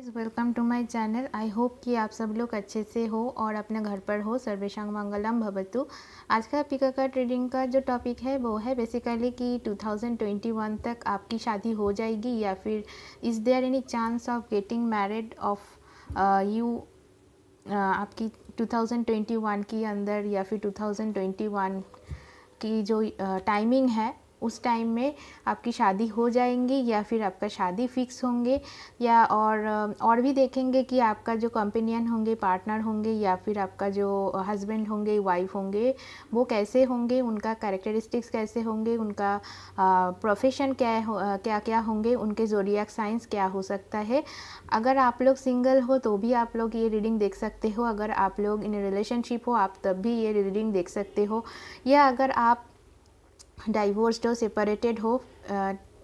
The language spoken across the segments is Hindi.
Welcome to my channel. I hope कि आप सब लोग अच्छे से हो और अपने घर पर हो। सर्वेशं मंगलम भवतु। आज का पिका कार्ड रीडिंग का जो टॉपिक है वो है बेसिकली कि 2021 तक आपकी शादी हो जाएगी या फिर is there any chance of getting married of you आपकी 2021 के अंदर या फिर 2021 की जो टाइमिंग है उस टाइम में आपकी शादी हो जाएंगी या फिर आपका शादी फिक्स होंगे या और भी देखेंगे कि आपका जो कंपेनियन होंगे, पार्टनर होंगे या फिर आपका जो हस्बैंड होंगे, वाइफ होंगे, वो कैसे होंगे, उनका कैरेक्टरिस्टिक्स कैसे होंगे, उनका प्रोफेशन क्या क्या होंगे, उनके ज़ोडिएक साइंस क्या हो सकता है। अगर आप लोग सिंगल हो तो भी आप लोग ये रीडिंग देख सकते हो, अगर आप लोग इन रिलेशनशिप हो आप तब भी ये रीडिंग देख सकते हो, या अगर आप डाइवोर्स्ड हो, सेपरेटेड हो,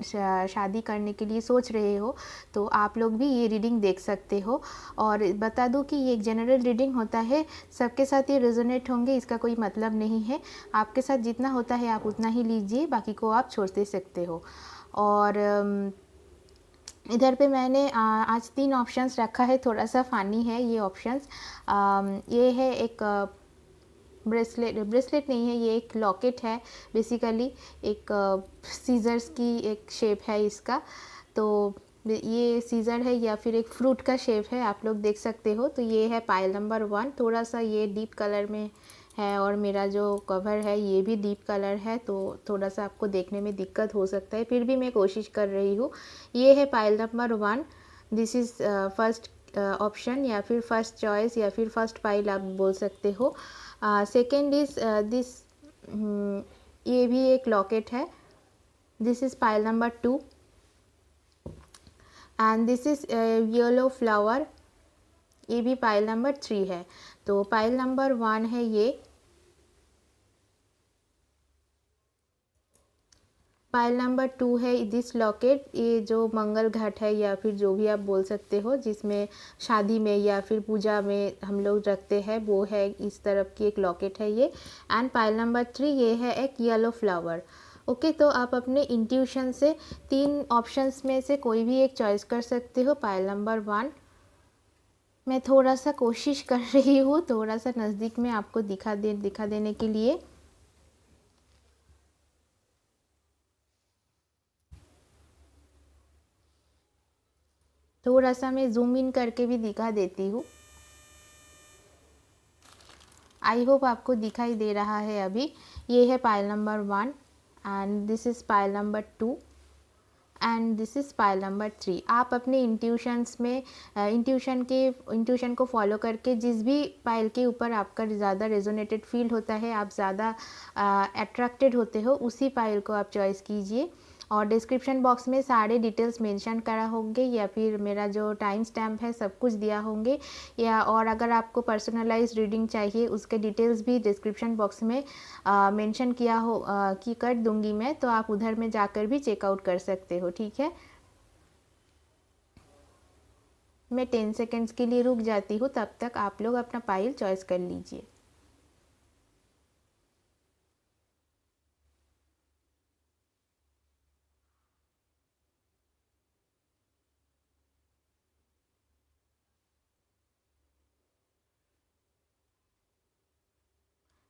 शादी करने के लिए सोच रहे हो तो आप लोग भी ये रीडिंग देख सकते हो। और बता दूं कि ये एक जनरल रीडिंग होता है, सबके साथ ये रेजोनेट होंगे इसका कोई मतलब नहीं है। आपके साथ जितना होता है आप उतना ही लीजिए, बाकी को आप छोड़ दे सकते हो। और इधर पे मैंने आज 3 ऑप्शंस रखा है, थोड़ा सा फ़नी है ये ऑप्शंस। ये है एक ब्रेसलेट नहीं है, ये एक लॉकेट है। बेसिकली एक सीजर्स की एक शेप है इसका, तो ये सीजर है या फिर एक फ्रूट का शेप है, आप लोग देख सकते हो। तो ये है पाइल नंबर 1। थोड़ा सा ये डीप कलर में है और मेरा जो कवर है ये भी डीप कलर है, तो थोड़ा सा आपको देखने में दिक्कत हो सकता है, फिर भी मैं कोशिश कर रही हूँ। ये है pile number 1। This is first option या फिर फर्स्ट चॉइस या फिर फर्स्ट पाइल आप बोल सकते हो। सेकेंड इज दिस, ये भी एक लॉकेट है। This is pile number 2 and this is yellow flower, ये भी पाइल नंबर 3 है। तो पाइल नंबर 1 है ये, पाइल नंबर 2 है दिस लॉकेट, ये जो मंगल घट है या फिर जो भी आप बोल सकते हो, जिसमें शादी में या फिर पूजा में हम लोग रखते हैं, वो है इस तरफ की एक लॉकेट है ये। एंड पाइल नंबर 3 ये है एक येलो फ्लावर। ओके, तो आप अपने इंट्यूशन से 3 ऑप्शंस में से कोई भी एक चॉइस कर सकते हो। पाइल नंबर 1 मैं थोड़ा सा कोशिश कर रही हूँ थोड़ा सा नज़दीक में आपको दिखा देने के लिए। थोड़ा सा मैं जूम इन करके भी दिखा देती हूँ। आई होप आपको दिखाई दे रहा है अभी। ये है pile number 1 and this is pile number 2 and this is pile number 3। आप अपने इंट्यूशन को फॉलो करके जिस भी पाइल के ऊपर आपका ज़्यादा रेजोनेटेड फील होता है, आप ज़्यादा अट्रैक्टेड होते हो, उसी पाइल को आप चॉइस कीजिए। और डिस्क्रिप्शन बॉक्स में सारे डिटेल्स मेंशन करा होंगे या फिर मेरा जो टाइम स्टैम्प है सब कुछ दिया होंगे, या और अगर आपको पर्सनलाइज रीडिंग चाहिए उसके डिटेल्स भी डिस्क्रिप्शन बॉक्स में मेंशन किया हो कि कर दूंगी मैं, तो आप उधर में जाकर भी चेकआउट कर सकते हो। ठीक है, मैं 10 सेकेंड्स के लिए रुक जाती हूँ, तब तक आप लोग अपना पाइल चॉइस कर लीजिए।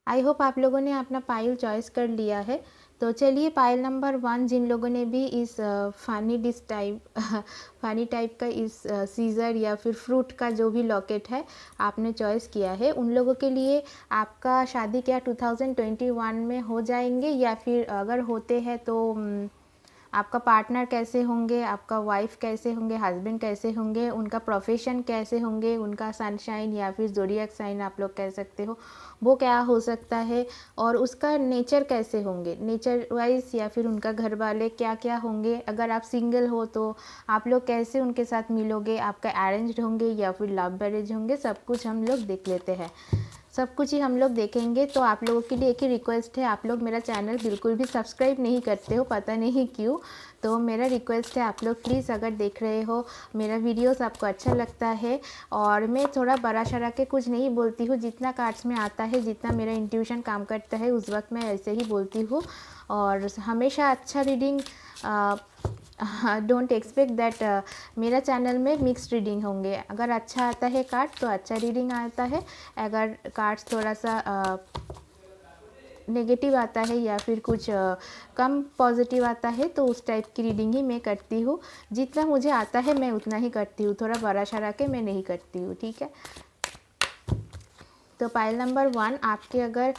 आई होप आप लोगों ने अपना पाइल चॉइस कर लिया है। तो चलिए पाइल नंबर 1 जिन लोगों ने भी इस फानी टाइप का इस सीज़र या फिर फ्रूट का जो भी लॉकेट है आपने चॉइस किया है, उन लोगों के लिए आपका शादी क्या 2021 में हो जाएंगे या फिर अगर होते हैं तो आपका पार्टनर कैसे होंगे, आपका वाइफ कैसे होंगे, हस्बैंड कैसे होंगे, उनका प्रोफेशन कैसे होंगे, उनका सनशाइन या फिर ज़ोडिएक साइन आप लोग कह सकते हो, वो क्या हो सकता है, और उसका नेचर कैसे होंगे, नेचर वाइज, या फिर उनका घर वाले क्या क्या होंगे। अगर आप सिंगल हो तो आप लोग कैसे उनके साथ मिलोगे, आपका अरेंज्ड होंगे या फिर लव मैरिज होंगे, सब कुछ हम लोग देख लेते हैं। सब कुछ ही हम लोग देखेंगे। तो आप लोगों के लिए एक ही रिक्वेस्ट है, आप लोग मेरा चैनल बिल्कुल भी सब्सक्राइब नहीं करते हो, पता नहीं क्यों। तो मेरा रिक्वेस्ट है आप लोग प्लीज़ अगर देख रहे हो मेरा वीडियोस आपको अच्छा लगता है, और मैं थोड़ा बड़ा शरा के कुछ नहीं बोलती हूँ, जितना कार्ड्स में आता है, जितना मेरा इंट्यूशन काम करता है उस वक्त मैं ऐसे ही बोलती हूँ। और हमेशा अच्छा रीडिंग डोंट एक्सपेक्ट दैट मेरा चैनल में मिक्स्ड रीडिंग होंगे। अगर अच्छा आता है कार्ड तो अच्छा रीडिंग आता है, अगर कार्ड्स थोड़ा सा नेगेटिव आता है या फिर कुछ कम पॉजिटिव आता है तो उस टाइप की रीडिंग ही मैं करती हूँ। जितना मुझे आता है मैं उतना ही करती हूँ, थोड़ा बड़ा शरा के मैं नहीं करती हूँ, ठीक है। तो पाइल नंबर 1, आपके अगर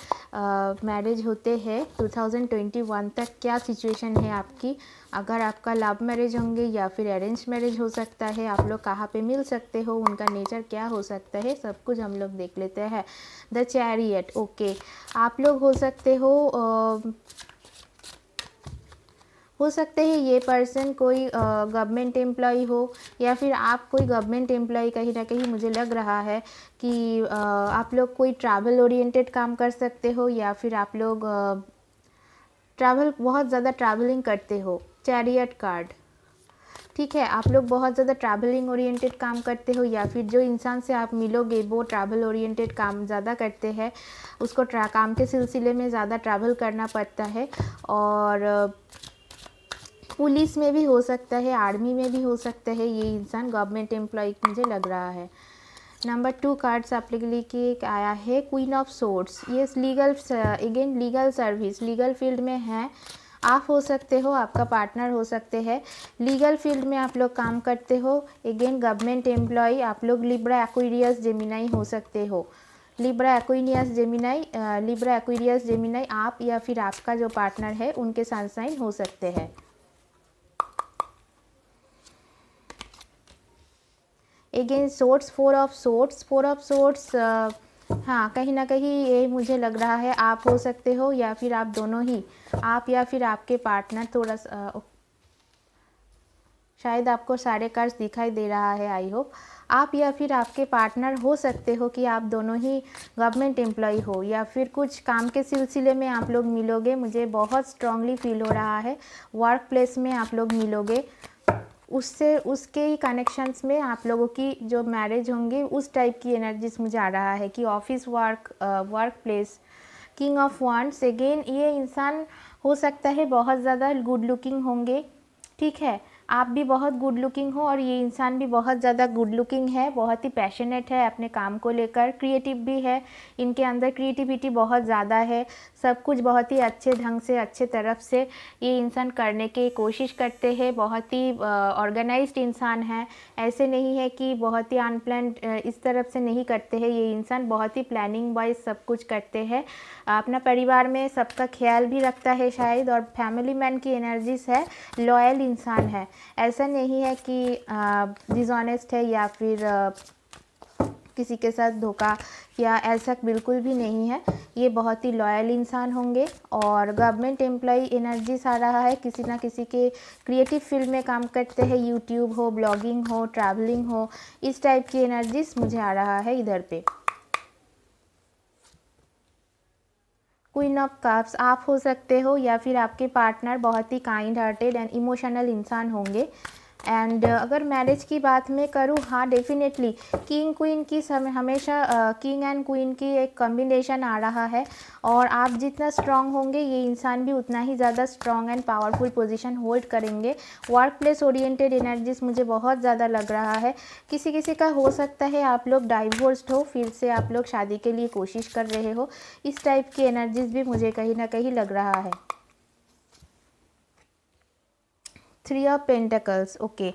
मैरिज होते हैं 2021 तक क्या सिचुएशन है आपकी। अगर आपका लव मैरिज होंगे या फिर अरेंज मैरिज हो सकता है, आप लोग कहाँ पे मिल सकते हो, उनका नेचर क्या हो सकता है, सब कुछ हम लोग देख लेते हैं। द चैरियट, ओके, आप लोग हो सकते हैं ये पर्सन कोई गवर्नमेंट एम्प्लॉय हो या फिर आप कोई गवर्नमेंट एम्प्लॉय, कहीं ना कहीं मुझे लग रहा है कि आप लोग कोई ट्रैवल ओरिएंटेड काम कर सकते हो या फिर आप लोग बहुत ज़्यादा ट्रैवलिंग करते हो। चैरियट कार्ड, ठीक है, आप लोग बहुत ज़्यादा ट्रैवलिंग ओरिएंटेड काम करते हो या फिर जो इंसान से आप मिलोगे वो ट्रैवल ओरिएंटेड काम ज़्यादा करते हैं, उसको काम के सिलसिले में ज़्यादा ट्रैवल करना पड़ता है। और पुलिस में भी हो सकता है, आर्मी में भी हो सकता है ये इंसान, गवर्नमेंट एम्प्लॉय मुझे लग रहा है। नंबर 2 कार्ड्स आप लोग के लिए एक आया है क्वीन ऑफ सोर्ड्स। ये legal, again legal service, legal field में है, आप हो सकते हो, आपका पार्टनर हो सकते हैं, लीगल फील्ड में आप लोग काम करते हो, अगेन गवर्नमेंट एम्प्लॉय, आप लोग लिब्रा एक्वेरियस जेमिनाई हो सकते हो। लिब्रा एक्वेरियस जेमिनाई आप या फिर आपका जो पार्टनर है उनके सन साइन हो सकते हैं। अगेन सोर्ट्स, 4 ऑफ सोर्ट्स, हाँ कहीं ना कहीं ये मुझे लग रहा है आप हो सकते हो या फिर आप दोनों ही, आप या फिर आपके पार्टनर, थोड़ा सा शायद आपको सारे कार्ड्स दिखाई दे रहा है, आई होप। आप या फिर आपके पार्टनर हो सकते हो कि आप दोनों ही गवर्नमेंट एम्प्लॉय हो या फिर कुछ काम के सिलसिले में आप लोग मिलोगे, मुझे बहुत स्ट्रांगली फील हो रहा है। वर्क प्लेस में आप लोग मिलोगे, उससे उसके ही कनेक्शंस में आप लोगों की जो मैरिज होंगे, उस टाइप की एनर्जीज मुझे आ रहा है कि office work place. King of wands, again ये इंसान हो सकता है बहुत ज़्यादा गुड लुकिंग होंगे, ठीक है, आप भी बहुत गुड लुकिंग हो और ये इंसान भी बहुत ज़्यादा गुड लुकिंग है, बहुत ही पैशनेट है अपने काम को लेकर, क्रिएटिव भी है, इनके अंदर क्रिएटिविटी बहुत ज़्यादा है, सब कुछ बहुत ही अच्छे ढंग से, अच्छे तरफ से ये इंसान करने की कोशिश करते हैं, बहुत ही ऑर्गेनाइज्ड इंसान है, ऐसे नहीं है कि बहुत ही अनप्लान्ड इस तरफ से नहीं करते हैं, ये इंसान बहुत ही प्लानिंग वाइज सब कुछ करते हैं, अपना परिवार में सबका ख्याल भी रखता है शायद, और फैमिली मैन की एनर्जीज है, लॉयल इंसान है, ऐसा नहीं है कि डिसऑनेस्ट है या फिर किसी के साथ धोखा या ऐसा बिल्कुल भी नहीं है, ये बहुत ही लॉयल इंसान होंगे। और गवर्नमेंट एम्प्लॉय एनर्जीज आ रहा है, किसी ना किसी के क्रिएटिव फील्ड में काम करते हैं, यूट्यूब हो, ब्लॉगिंग हो, ट्रैवलिंग हो, इस टाइप की एनर्जीज मुझे आ रहा है इधर पे। क्वीन ऑफ कप्स, आप हो सकते हो या फिर आपके पार्टनर बहुत ही काइंड हार्टेड एंड इमोशनल इंसान होंगे। एंड अगर मैरिज की बात मैं करूँ, हाँ डेफिनेटली किंग क्वीन की हमेशा किंग एंड क्वीन की एक कॉम्बिनेशन आ रहा है, और आप जितना स्ट्रांग होंगे ये इंसान भी उतना ही ज़्यादा strong and powerful position hold करेंगे। वर्क प्लेस ओरिएंटेड एनर्जीज मुझे बहुत ज़्यादा लग रहा है, किसी किसी का हो सकता है आप लोग डाइवोर्स्ड हो, फिर से आप लोग शादी के लिए कोशिश कर रहे हो, इस टाइप की एनर्जीज भी मुझे कहीं ना कहीं लग रहा है। 3 ऑफ पेंटिकल्स, ओके,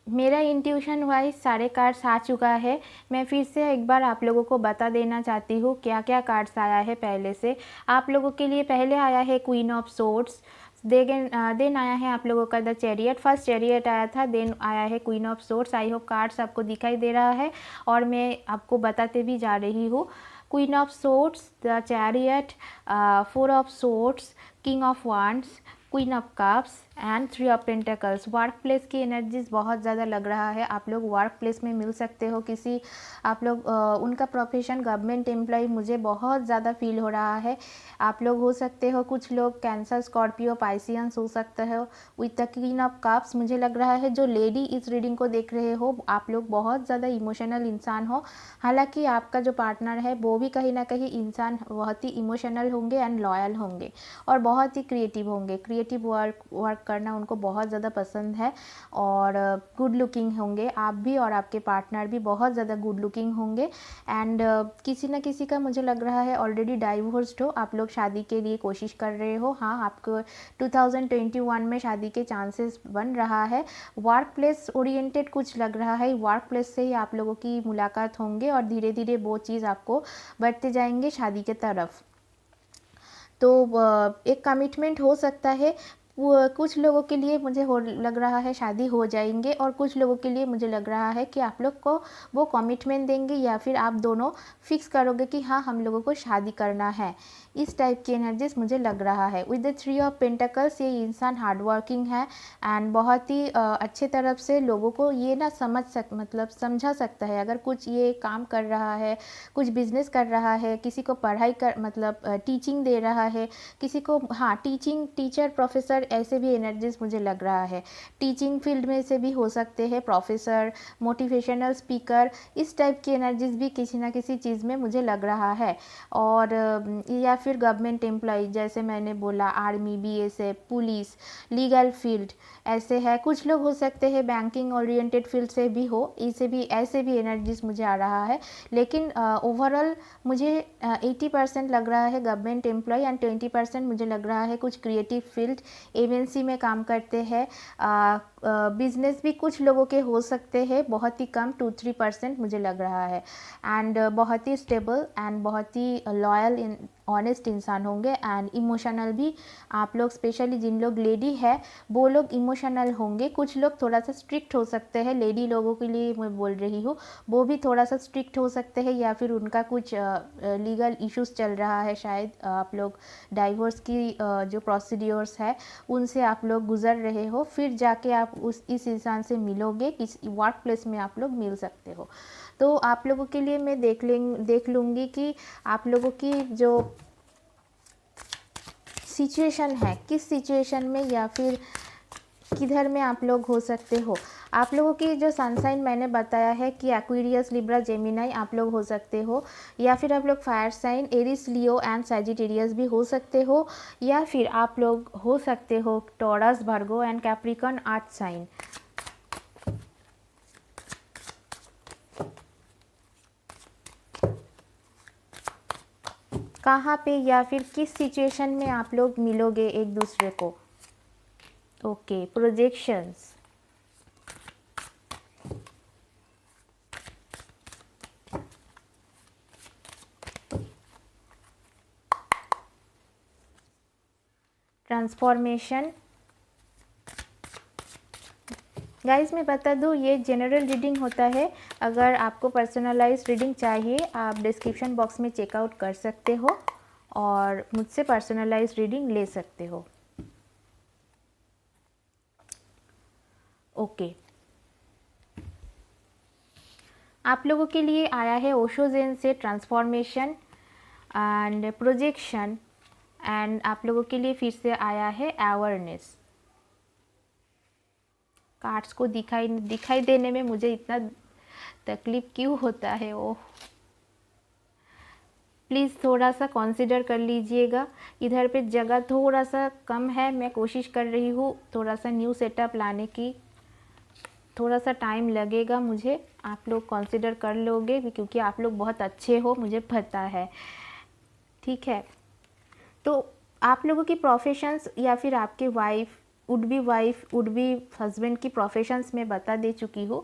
मेरा इंट्यूशन वाइज सारे कार्ड्स आ चुका है, मैं फिर से एक बार आप लोगों को बता देना चाहती हूँ क्या क्या कार्ड्स आया है। पहले से आप लोगों के लिए पहले आया है क्वीन ऑफ सोर्ड्स, देन आया है आप लोगों का द चैरियट, फर्स्ट चैरियट आया था, देन आया है queen of swords. I hope cards आपको दिखाई दे रहा है और मैं आपको बताते भी जा रही हूँ। Queen of swords, the chariot, 4 of swords, king of wands, queen of cups and three of pentacles. Work place की एनर्जीज बहुत ज़्यादा लग रहा है, आप लोग वर्क प्लेस में मिल सकते हो किसी, आप लोग उनका प्रोफेशन गवर्नमेंट एम्प्लॉय मुझे बहुत ज़्यादा फील हो रहा है। आप लोग हो सकते हो, कुछ लोग कैंसर, स्कॉर्पियो, पाइसियंस हो सकते हो with the queen of cups. मुझे लग रहा है जो लेडी इस रीडिंग को देख रहे हो, आप लोग बहुत ज़्यादा इमोशनल इंसान हो। हालांकि आपका जो पार्टनर है वो भी कहीं ना कहीं इंसान बहुत ही इमोशनल होंगे एंड लॉयल होंगे और बहुत ही क्रिएटिव होंगे। क्रिएटिव वर्क करना उनको बहुत ज़्यादा पसंद है और गुड लुकिंग होंगे आप भी, और आपके पार्टनर भी बहुत ज़्यादा गुड लुकिंग होंगे। एंड किसी न किसी का मुझे लग रहा है ऑलरेडी डाइवोर्स्ड हो, आप लोग शादी के लिए कोशिश कर रहे हो। हाँ, आपको 2021 में शादी के चांसेस बन रहा है। वर्क प्लेस ओरिएंटेड कुछ लग रहा है, वर्क प्लेस से ही आप लोगों की मुलाकात होंगे और धीरे धीरे वो चीज़ आपको बढ़ते जाएंगे शादी के तरफ। तो एक कमिटमेंट हो सकता है, कुछ लोगों के लिए मुझे लग रहा है शादी हो जाएंगे और कुछ लोगों के लिए मुझे लग रहा है कि आप लोग को वो कमिटमेंट देंगे या फिर आप दोनों फिक्स करोगे कि हाँ हम लोगों को शादी करना है। इस टाइप की एनर्जीज मुझे लग रहा है। With the three of pentacles ये इंसान हार्ड वर्किंग है एंड बहुत ही अच्छे तरफ से लोगों को ये ना समझा सकता है। अगर कुछ ये काम कर रहा है, कुछ बिजनेस कर रहा है, किसी को पढ़ाई कर टीचिंग दे रहा है, किसी को, हाँ टीचर, प्रोफेसर, ऐसे भी एनर्जीज मुझे लग रहा है। टीचिंग फील्ड में से भी हो सकते हैं, प्रोफेसर, मोटिवेशनल स्पीकर, इस टाइप की एनर्जीज भी किसी ना किसी चीज़ में मुझे लग रहा है। और या फिर गवर्नमेंट एम्प्लॉय, जैसे मैंने बोला army, BSF, police, legal field, ऐसे है। कुछ लोग हो सकते हैं बैंकिंग ओरिएंटेड फील्ड से भी हो, इसे भी ऐसे भी एनर्जीज मुझे आ रहा है। लेकिन ओवरऑल मुझे 80% लग रहा है गवर्नमेंट एम्प्लॉय एंड 20% मुझे लग रहा है कुछ क्रिएटिव फील्ड, एमएनसी में काम करते हैं। बिजनेस भी कुछ लोगों के हो सकते हैं, बहुत ही कम 2-3% मुझे लग रहा है। एंड बहुत ही स्टेबल एंड बहुत ही लॉयल ऑनेस्ट इंसान होंगे एंड इमोशनल भी। आप लोग स्पेशली जिन लोग लेडी है वो लोग इमोशनल होंगे। कुछ लोग थोड़ा सा स्ट्रिक्ट हो सकते हैं, लेडी लोगों के लिए मैं बोल रही हूँ, वो भी थोड़ा सा स्ट्रिक्ट हो सकते हैं या फिर उनका कुछ लीगल इश्यूज चल रहा है शायद। आप लोग डाइवोर्स की जो प्रोसीड्योर्स है उनसे आप लोग गुजर रहे हो, फिर जाके आप इस इंसान से मिलोगे, किस वर्क प्लेस में आप लोग मिल सकते हो। तो आप लोगों के लिए मैं देख लूँगी कि आप लोगों की जो सिचुएशन है, किस सिचुएशन में या फिर किधर में आप लोग हो सकते हो। आप लोगों की जो सनसाइन मैंने बताया है कि एक्वेरियस, लिब्रा, जेमिनाई आप लोग हो सकते हो, या फिर आप लोग fire sign Aries, Leo and Sagittarius भी हो सकते हो, या फिर आप लोग हो सकते हो Taurus, Virgo and Capricorn earth sign. कहाँ पे या फिर किस सिचुएशन में आप लोग मिलोगे एक दूसरे को। Okay, projections, transformation. गाइस मैं बता दूँ ये जनरल रीडिंग होता है, अगर आपको पर्सनलाइज रीडिंग चाहिए आप डिस्क्रिप्शन बॉक्स में चेकआउट कर सकते हो और मुझसे पर्सनलाइज रीडिंग ले सकते हो। ओके, आप लोगों के लिए आया है ओशो ज़ेन से ट्रांसफॉर्मेशन एंड प्रोजेक्शन, एंड आप लोगों के लिए फिर से आया है अवेयरनेस। कार्ड्स को दिखाई देने में मुझे इतना तकलीफ क्यों होता है, ओह प्लीज़ थोड़ा सा कंसीडर कर लीजिएगा। इधर पे जगह थोड़ा सा कम है, मैं कोशिश कर रही हूँ थोड़ा सा न्यू सेटअप लाने की, थोड़ा सा टाइम लगेगा मुझे, आप लोग कंसीडर कर लोगे क्योंकि आप लोग बहुत अच्छे हो मुझे पता है, ठीक है। तो आप लोगों की प्रोफेशंस या फिर आपके वुड बी हस्बैंड की प्रोफेशंस में बता दे चुकी हूँ।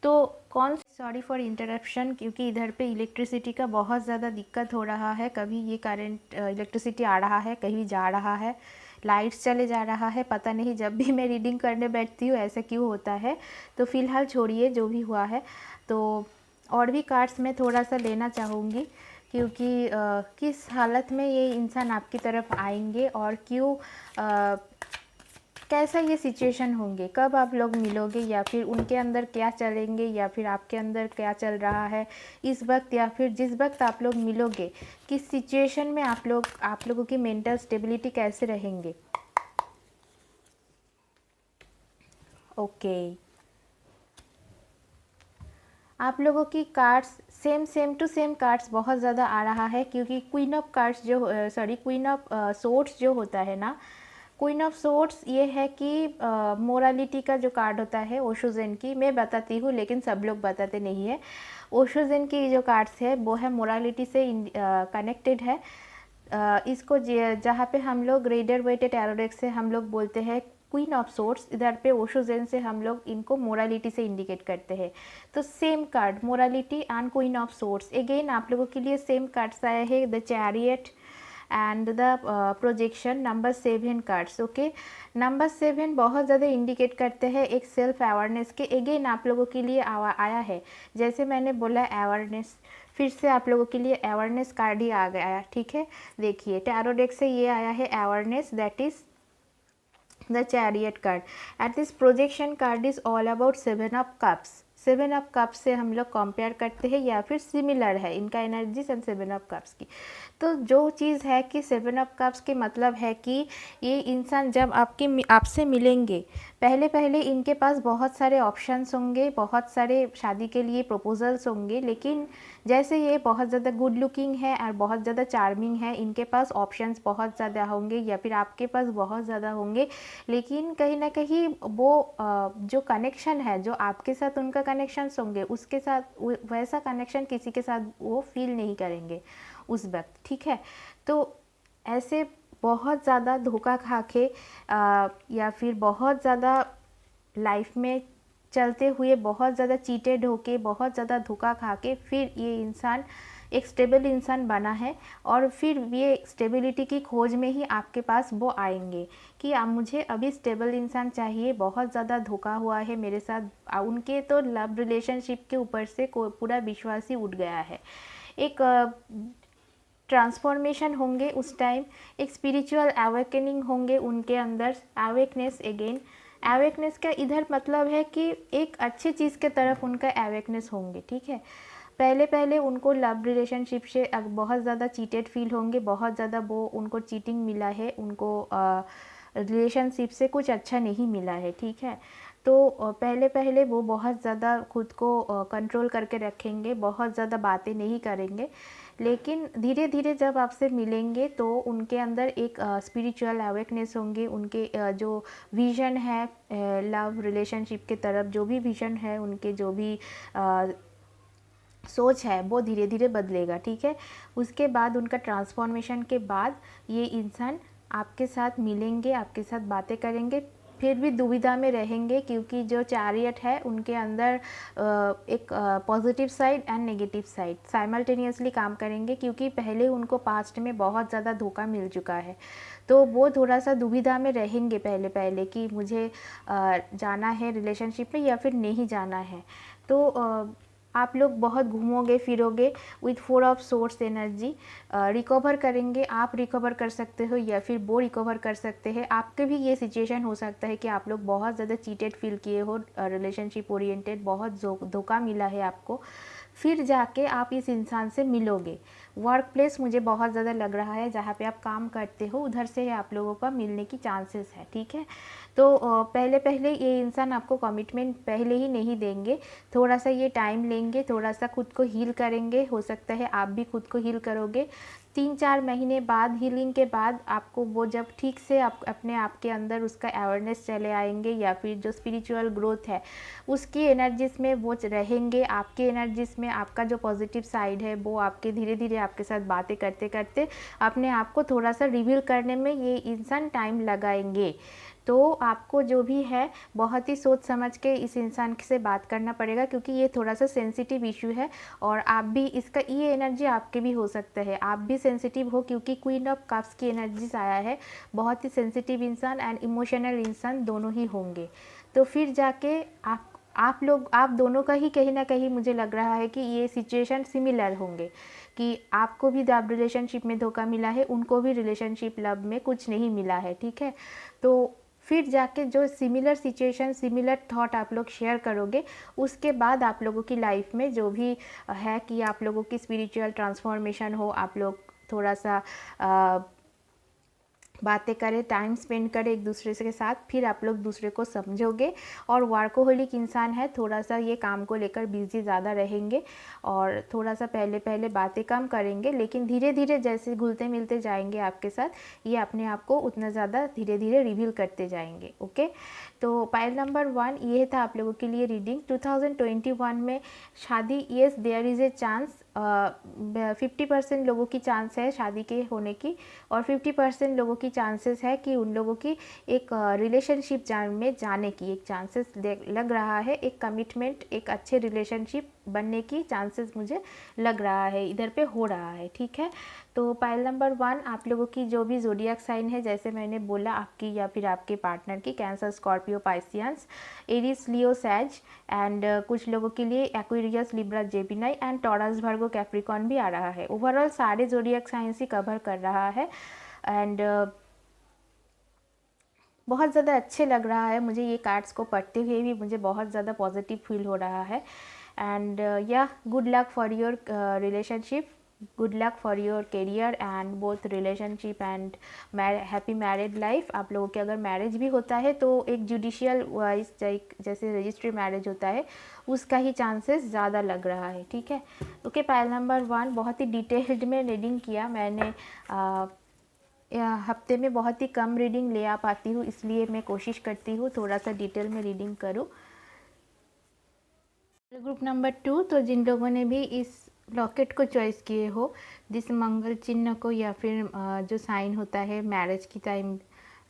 तो सॉरी फॉर इंटरप्शन, क्योंकि इधर पे इलेक्ट्रिसिटी का बहुत ज़्यादा दिक्कत हो रहा है, कभी ये करंट इलेक्ट्रिसिटी आ रहा है, कहीं जा रहा है, लाइट्स चले जा रहा है, पता नहीं जब भी मैं रीडिंग करने बैठती हूँ ऐसा क्यों होता है। तो फ़िलहाल छोड़िए जो भी हुआ है। तो और भी कार्ड्स मैं थोड़ा सा लेना चाहूँगी क्योंकि किस हालत में ये इंसान आपकी तरफ आएंगे और क्यों कैसा ये सिचुएशन होंगे, कब आप लोग मिलोगे, या फिर उनके अंदर क्या चलेंगे, या फिर आपके अंदर क्या चल रहा है इस वक्त, या फिर जिस वक्त आप लोग मिलोगे किस सिचुएशन में आप लोगों की मेंटल स्टेबिलिटी कैसे रहेंगे। ओके, आप लोगों की cards same to same cards बहुत ज़्यादा आ रहा है, क्योंकि क्वीन ऑफ कार्ड्स जो क्वीन ऑफ सोर्ड्स जो होता है ना, क्वीन ऑफ सोर्ड्स ये है कि मोरालिटी का जो कार्ड होता है ओशो ज़ेन की, मैं बताती हूँ लेकिन सब लोग बताते नहीं है। ओशो ज़ेन की जो कार्ड्स है वो है मोरालिटी से कनेक्टेड है। इसको जहाँ पे हम लोग रेडर वेटेड टैरो डेक से हम लोग बोलते हैं क्वीन ऑफ सोर्ड्स, इधर पे ओशो ज़ेन से हम लोग इनको मोरालिटी से इंडिकेट करते हैं। तो same card morality and queen of swords, again आप लोगों के लिए सेम कार्ड्स आए हैं, the chariot and the projection, number 7 cards. Okay, number 7 बहुत ज़्यादा इंडिकेट करते हैं एक सेल्फ अवेयरनेस के, अगेन आप लोगों के लिए आया है। जैसे मैंने बोला अवेयरनेस, फिर से आप लोगों के लिए अवेयरनेस कार्ड ही आ गया, ठीक है। देखिए टैरो डेक से ये आया है awareness, that is the chariot card and this projection card is all about 7 of cups. 7 of cups से हम लोग कंपेयर करते हैं या फिर सिमिलर है इनका एनर्जी एंड 7 ऑफ कप्स की। तो जो चीज़ है कि 7 ऑफ कप्स के मतलब है कि ये इंसान जब आपसे मिलेंगे, पहले पहले इनके पास बहुत सारे ऑप्शंस होंगे, बहुत सारे शादी के लिए प्रपोजल्स होंगे, लेकिन जैसे ये बहुत ज़्यादा गुड लुकिंग है और बहुत ज़्यादा चार्मिंग है, इनके पास ऑप्शंस बहुत ज़्यादा होंगे या फिर आपके पास बहुत ज़्यादा होंगे, लेकिन कहीं ना कहीं वो जो कनेक्शन है, जो आपके साथ उनका कनेक्शंस होंगे, उसके साथ वैसा कनेक्शन किसी के साथ वो फील नहीं करेंगे उस वक्त, ठीक है। तो ऐसे बहुत ज़्यादा धोखा खा के या फिर बहुत ज़्यादा लाइफ में चलते हुए बहुत ज़्यादा चीटेड होके, बहुत ज़्यादा धोखा खा के फिर ये इंसान एक स्टेबल इंसान बना है, और फिर ये स्टेबिलिटी की खोज में ही आपके पास वो आएंगे कि अब मुझे अभी स्टेबल इंसान चाहिए, बहुत ज़्यादा धोखा हुआ है मेरे साथ। उनके तो लव रिलेशनशिप के ऊपर से पूरा विश्वास ही उठ गया है। एक ट्रांसफॉर्मेशन होंगे उस टाइम, एक स्पिरिचुअल अवेकनिंग होंगे उनके अंदर, अवेकनेस, अगेन अवेकनेस का इधर मतलब है कि एक अच्छी चीज़ के तरफ उनका अवेकनेस होंगे, ठीक है। पहले पहले उनको लव रिलेशनशिप से बहुत ज़्यादा चीटेड फील होंगे, बहुत ज़्यादा वो उनको चीटिंग मिला है, उनको रिलेशनशिप से कुछ अच्छा नहीं मिला है, ठीक है। तो पहले पहले वो बहुत ज़्यादा खुद को कंट्रोल करके रखेंगे, बहुत ज़्यादा बातें नहीं करेंगे, लेकिन धीरे धीरे जब आपसे मिलेंगे तो उनके अंदर एक स्पिरिचुअल अवेकनेस होंगे, उनके जो विज़न है लव रिलेशनशिप के तरफ, जो भी विज़न है, उनके जो भी सोच है वो धीरे धीरे बदलेगा, ठीक है। उसके बाद उनका ट्रांसफॉर्मेशन के बाद ये इंसान आपके साथ मिलेंगे, आपके साथ बातें करेंगे, फिर भी दुविधा में रहेंगे, क्योंकि जो चैरियट है उनके अंदर एक positive side and negative side simultaneously काम करेंगे, क्योंकि पहले उनको पास्ट में बहुत ज़्यादा धोखा मिल चुका है। तो वो थोड़ा सा दुविधा में रहेंगे पहले पहले कि मुझे जाना है रिलेशनशिप में या फिर नहीं जाना है। तो आप लोग बहुत घूमोगे फिरोगे with 4 of source energy, recover करेंगे, आप रिकवर कर सकते हो या फिर वो रिकवर कर सकते हैं। आपके भी ये सिचुएशन हो सकता है कि आप लोग बहुत ज़्यादा चीटेड फील किए हो, रिलेशनशिप ओरिएंटेड बहुत धोखा मिला है आपको, फिर जाके आप इस इंसान से मिलोगे। वर्क प्लेस मुझे बहुत ज़्यादा लग रहा है, जहाँ पे आप काम करते हो उधर से आप लोगों का मिलने की चांसेस है, ठीक है। तो पहले पहले ये इंसान आपको कमिटमेंट पहले ही नहीं देंगे, थोड़ा सा ये टाइम लेंगे, थोड़ा सा खुद को हील करेंगे, हो सकता है आप भी खुद को हील करोगे। 3-4 महीने बाद हीलिंग के बाद आपको वो जब ठीक से अपने आप के अंदर उसका अवेयरनेस चले आएंगे, या फिर जो स्पिरिचुअल ग्रोथ है उसकी एनर्जीज में वो रहेंगे, आपके एनर्जीज में आपका जो पॉजिटिव साइड है वो आपके धीरे धीरे आपके साथ बातें करते करते अपने आप को थोड़ा सा रिवील करने में ये इंसान टाइम लगाएंगे। तो आपको जो भी है बहुत ही सोच समझ के इस इंसान से बात करना पड़ेगा, क्योंकि ये थोड़ा सा सेंसिटिव इशू है, और आप भी इसका ये एनर्जी आपके भी हो सकता है, आप भी सेंसिटिव हो, क्योंकि क्वीन ऑफ कप्स की एनर्जीज आया है। बहुत ही सेंसिटिव इंसान एंड इमोशनल इंसान दोनों ही होंगे। तो फिर जाके आप दोनों का ही कहीं ना कहीं मुझे लग रहा है कि ये सिचुएशन सिमिलर होंगे, कि आपको भी लव रिलेशनशिप में धोखा मिला है, उनको भी रिलेशनशिप लव में कुछ नहीं मिला है, ठीक है। तो फिर जाके जो सिमिलर सिचुएशन, सिमिलर थॉट आप लोग शेयर करोगे, उसके बाद आप लोगों की लाइफ में जो भी है कि आप लोगों की स्पिरिचुअल ट्रांसफॉर्मेशन हो, आप लोग थोड़ा सा बातें करें, टाइम स्पेंड करें एक दूसरे के साथ, फिर आप लोग दूसरे को समझोगे। और वर्कोहोलिक इंसान है, थोड़ा सा ये काम को लेकर बिजी ज़्यादा रहेंगे और थोड़ा सा पहले पहले बातें कम करेंगे, लेकिन धीरे धीरे जैसे घुलते मिलते जाएंगे आपके साथ, ये अपने आप को उतना ज़्यादा धीरे धीरे रिवील करते जाएंगे। ओके, तो पाइल नंबर 1 ये था आप लोगों के लिए रीडिंग। 2021 में शादी, yes there is a chance, 50% लोगों की चांस है शादी के होने की, और 50% लोगों की चांसेस है कि उन लोगों की एक रिलेशनशिप में जाने की एक चांसेस लग रहा है। एक कमिटमेंट, एक अच्छे रिलेशनशिप बनने की चांसेस मुझे लग रहा है, इधर पे हो रहा है। ठीक है, तो पाइल नंबर 1 आप लोगों की जो भी ज़ोडिएक साइन है, जैसे मैंने बोला, आपकी या फिर आपके पार्टनर की Cancer, Scorpio, Pisces, Aries, Leo, Sag, and कुछ लोगों के लिए Aquarius, Libra, Gemini and Taurus, Virgo, Capricorn भी आ रहा है। ओवरऑल सारे ज़ोडिएक साइंस ही कवर कर रहा है एंड बहुत ज़्यादा अच्छे लग रहा है मुझे। ये कार्ड्स को पढ़ते हुए भी मुझे बहुत ज़्यादा पॉजिटिव फील हो रहा है। एंड या good luck for your relationship, good luck for your career and both relationship and happy married life. आप लोगों के अगर मैरिज भी होता है तो एक जुडिशियल वाइज, जैसे रजिस्ट्री मैरिज होता है, उसका ही चांसेस ज़्यादा लग रहा है। ठीक है, ओके, पाइल नंबर 1 बहुत ही डिटेल्ड में रीडिंग किया मैंने। हफ्ते में बहुत ही कम रीडिंग ले आ पाती हूँ, इसलिए मैं कोशिश करती हूँ थोड़ा सा डिटेल में रीडिंग करूँ। ग्रुप नंबर 2, तो जिन लोगों ने भी इस लॉकेट को चॉइस किए हो, जिस मंगल चिन्ह को या फिर जो साइन होता है मैरिज की टाइम,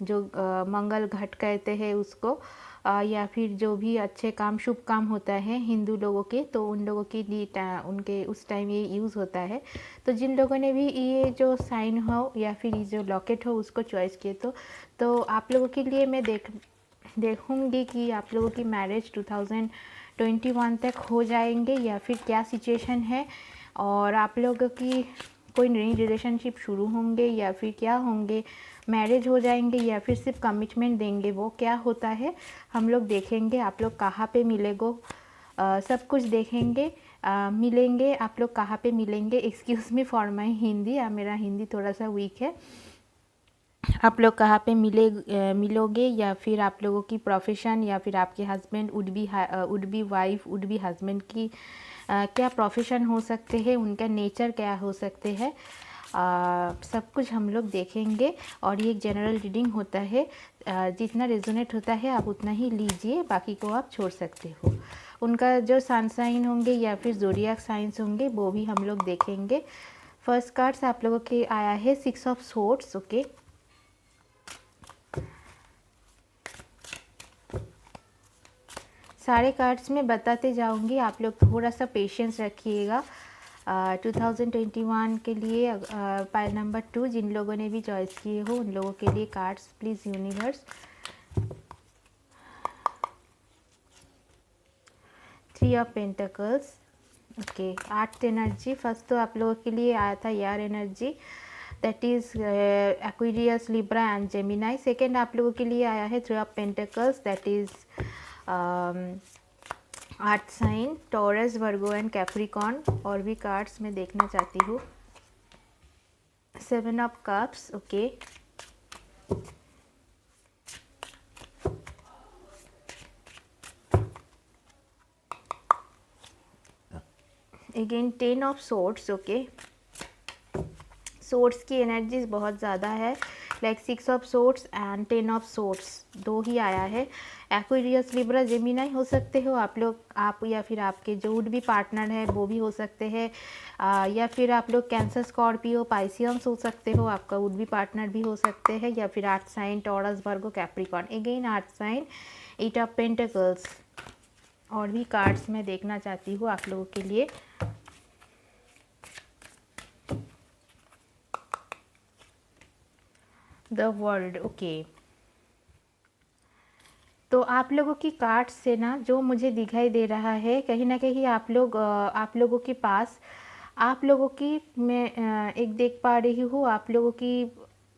जो मंगल घट कहते हैं उसको, या फिर जो भी अच्छे काम, शुभ काम होता है हिंदू लोगों के, तो उन लोगों के लिए उनके उस टाइम ये यूज़ होता है। तो जिन लोगों ने भी ये जो साइन हो या फिर ये जो लॉकेट हो उसको चॉइस किए, तो आप लोगों के लिए मैं देखूँगी कि आप लोगों की मैरिज 2021 तक हो जाएंगे या फिर क्या सिचुएशन है, और आप लोगों की कोई नई रिलेशनशिप शुरू होंगे या फिर क्या होंगे, मैरिज हो जाएंगे या फिर सिर्फ कमिटमेंट देंगे, वो क्या होता है हम लोग देखेंगे। आप लोग कहाँ पे मिलेगो, सब कुछ देखेंगे। मिलेंगे, आप लोग कहाँ पे मिलेंगे, excuse me for my Hindi, मेरा हिंदी थोड़ा सा वीक है। आप लोग कहाँ पे मिलोगे, या फिर आप लोगों की प्रोफेशन, या फिर आपके husband would be wife, would be husband की क्या प्रोफेशन हो सकते हैं, उनका नेचर क्या हो सकते हैं, सब कुछ हम लोग देखेंगे। और ये एक जनरल रीडिंग होता है, जितना रेजोनेट होता है आप उतना ही लीजिए, बाकी को आप छोड़ सकते हो। उनका जो सन साइन होंगे या फिर ज़ोडिएक साइंस होंगे वो भी हम लोग देखेंगे। फर्स्ट कार्ड्स आप लोगों के आया है 6 ऑफ सोर्ड्स। ओके, सारे कार्ड्स में बताते जाऊंगी, आप लोग थोड़ा सा पेशेंस रखिएगा। 2021 के लिए पाइल नंबर 2 जिन लोगों ने भी चॉइस किए हो उन लोगों के लिए cards please universe. 3 of pentacles. Okay, 8 energy. First तो आप लोगों के लिए आया था air energy, that is Aquarius, Libra and Gemini. Second आप लोगों के लिए आया है 3 of pentacles, that is earth sign, Taurus, Virgo and Capricorn. और भी कार्ड्स मैं देखना चाहती हूँ। 7 of cups. Okay, again 10 of swords. Okay, swords की एनर्जीज बहुत ज़्यादा है, like 6 of swords and 10 of swords, दो ही आया है। एक्वेरियस, लिब्रा, जेमिनी हो सकते हो आप लोग, आप या फिर आपके जो वुड भी पार्टनर है वो भी हो सकते हैं, या फिर आप लोग कैंसर, स्कॉर्पियो, पाइसियंस हो सकते हो, आपका वुड भी पार्टनर भी हो सकते हैं, या फिर earth sign, Taurus, Virgo, Capricorn. Again earth sign, 8 of pentacles. और भी कार्ड्स मैं देखना चाहती हूँ आप लोगों के लिए। The world. ओके, तो आप लोगों की कार्ड्स से ना जो मुझे दिखाई दे रहा है, कहीं ना कहीं आप लोगों के पास, आप लोगों की मैं एक देख पा रही हूँ, आप लोगों की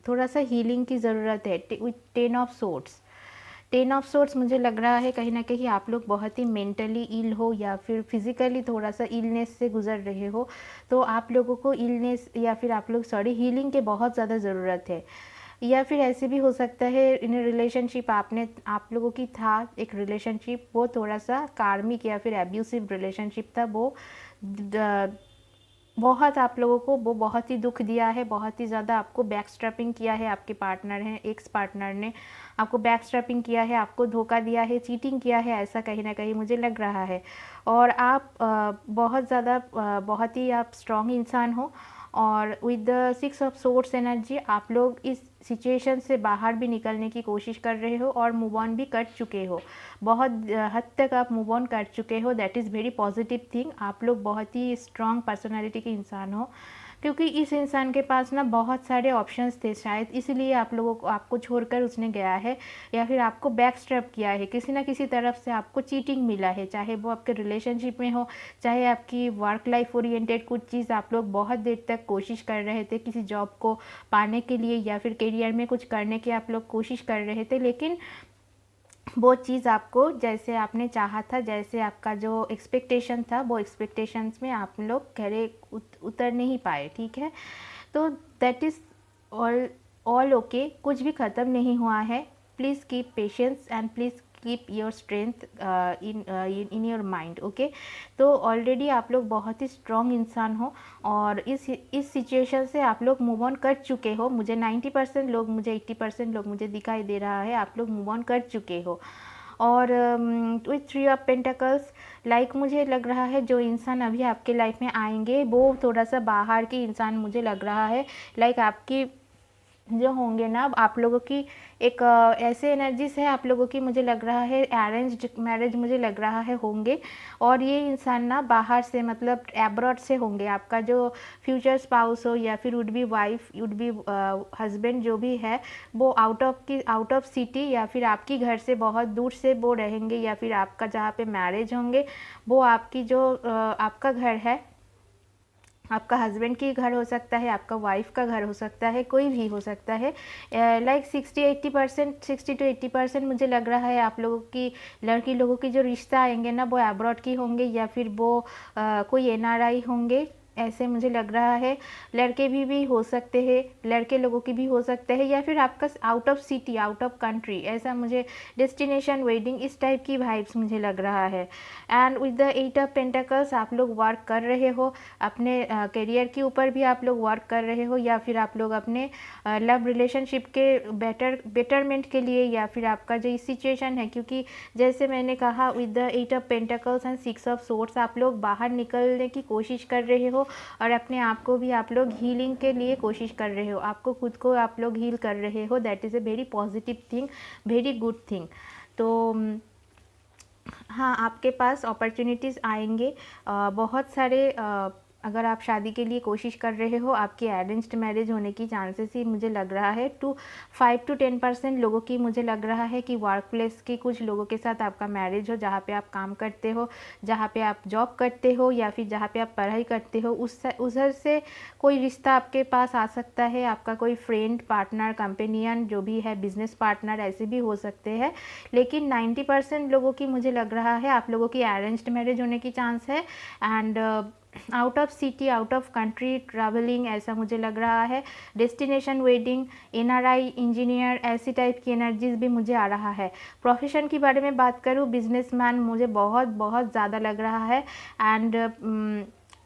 थोड़ा सा हीलिंग की ज़रूरत है with 10 of swords. 10 of sorts मुझे लग रहा है कहीं ना कहीं आप लोग बहुत ही मेंटली इल हो या फिर फिज़िकली थोड़ा सा इलनेस से गुजर रहे हो, तो आप लोगों को इलनेस या फिर आप लोग हीलिंग के बहुत ज़्यादा ज़रूरत है। या फिर ऐसे भी हो सकता है इन रिलेशनशिप आप लोगों की था एक रिलेशनशिप, वो थोड़ा सा कार्मिक या फिर एब्यूसिव रिलेशनशिप था, वो बहुत आप लोगों को वो बहुत ही दुख दिया है, बहुत ही ज़्यादा आपको बैक स्ट्रैपिंग किया है। आपके पार्टनर हैं, एक्स पार्टनर ने आपको बैक स्ट्रैपिंग किया है, आपको धोखा दिया है, चीटिंग किया है, ऐसा कहीं ना कहीं मुझे लग रहा है। और आप बहुत ज़्यादा बहुत ही आप स्ट्रॉन्ग इंसान हो, और with the 6 of swords energy आप लोग इस सिचुएशन से बाहर भी निकलने की कोशिश कर रहे हो और मूव ऑन भी कर चुके हो। बहुत हद तक आप मूव ऑन कर चुके हो, that is very positive thing. आप लोग बहुत ही स्ट्रॉन्ग पर्सनालिटी के इंसान हो, क्योंकि इस इंसान के पास ना बहुत सारे ऑप्शंस थे, शायद इसलिए आप लोगों को आपको छोड़कर उसने गया है, या फिर आपको बैक स्ट्रैप किया है, किसी ना किसी तरफ से आपको चीटिंग मिला है, चाहे वो आपके रिलेशनशिप में हो, चाहे आपकी वर्क लाइफ ओरिएंटेड कुछ चीज़ आप लोग बहुत देर तक कोशिश कर रहे थे किसी जॉब को पाने के लिए, या फिर करियर में कुछ करने की आप लोग कोशिश कर रहे थे, लेकिन वो चीज़ आपको जैसे आपने चाहा था, जैसे आपका जो एक्सपेक्टेशन था, वो एक्सपेक्टेशंस में आप लोग खरे उतर नहीं पाए, ठीक है। तो दैट इज़ ऑल ओके, कुछ भी ख़त्म नहीं हुआ है। Please keep patience and please keep your strength in your mind, okay. तो ऑलरेडी आप लोग बहुत ही स्ट्रॉन्ग इंसान हो, और इस सिचुएशन से आप लोग मूव ऑन कर चुके हो। मुझे 90% लोग, मुझे 80% लोग मुझे दिखाई दे रहा है आप लोग मूव ऑन कर चुके हो। और विथ 3 ऑफ पेंटिकल्स, लाइक मुझे लग रहा है जो इंसान अभी आपके लाइफ में आएंगे वो थोड़ा सा बाहर के इंसान मुझे लग रहा है। लाइक आपकी जो होंगे ना, आप लोगों की एक ऐसे एनर्जीज है आप लोगों की, मुझे लग रहा है अरेंज्ड मैरिज मुझे लग रहा है होंगे। और ये इंसान ना बाहर से, मतलब एब्रॉड से होंगे। आपका जो फ्यूचर स्पाउस हो या फिर would be wife, would be husband जो भी है, वो आउट ऑफ सिटी या फिर आपकी घर से बहुत दूर से वो रहेंगे, या फिर आपका जहाँ पे मैरिज होंगे वो आपकी जो आपका घर है, आपका हस्बैंड की घर हो सकता है, आपका वाइफ का घर हो सकता है, कोई भी हो सकता है। लाइक 60-80% 60-80% मुझे लग रहा है आप लोगों की लड़की लोगों की जो रिश्ता आएंगे ना, वो अब्रॉड की होंगे, या फिर वो कोई एनआरआई होंगे, ऐसे मुझे लग रहा है। लड़के भी हो सकते हैं, लड़के लोगों की भी हो सकते हैं, या फिर आपका out of city, out of country, ऐसा मुझे डेस्टिनेशन वेडिंग इस टाइप की वाइब्स मुझे लग रहा है। And with the 8 of pentacles आप लोग वर्क कर रहे हो, अपने करियर के ऊपर भी आप लोग वर्क कर रहे हो, या फिर आप लोग अपने लव रिलेशनशिप के बेटरमेंट के लिए, या फिर आपका जो इस सिचुएशन है, क्योंकि जैसे मैंने कहा with the 8 of pentacles and 6 of swords आप लोग बाहर निकलने की कोशिश कर रहे हो, और अपने आप को भी आप लोग हीलिंग के लिए कोशिश कर रहे हो, आपको खुद को आप लोग हील कर रहे हो। That is a very positive thing, very good thing. तो हाँ, आपके पास अपॉर्चुनिटीज़ आएंगे बहुत सारे। अगर आप शादी के लिए कोशिश कर रहे हो, आपकी अरेंज्ड मैरिज होने की चांसेस ही मुझे लग रहा है 5 to 10% लोगों की मुझे लग रहा है कि वर्क प्लेस के कुछ लोगों के साथ आपका मैरिज हो, जहाँ पे आप काम करते हो, जहाँ पे आप जॉब करते हो, या फिर जहाँ पे आप पढ़ाई करते हो, उधर से कोई रिश्ता आपके पास आ सकता है। आपका कोई फ्रेंड, पार्टनर, कंपेनियन जो भी है, बिजनेस पार्टनर, ऐसे भी हो सकते हैं। लेकिन 90% लोगों की मुझे लग रहा है आप लोगों की अरेंज्ड मैरिज होने की चांस है। And out of city, out of country travelling, ऐसा मुझे लग रहा है। डेस्टिनेशन वेडिंग, एनआरआई, इंजीनियर, ऐसी टाइप की एनर्जीज भी मुझे आ रहा है। प्रोफेशन के बारे में बात करूँ, बिजनेसमैन मुझे बहुत बहुत ज़्यादा लग रहा है। एंड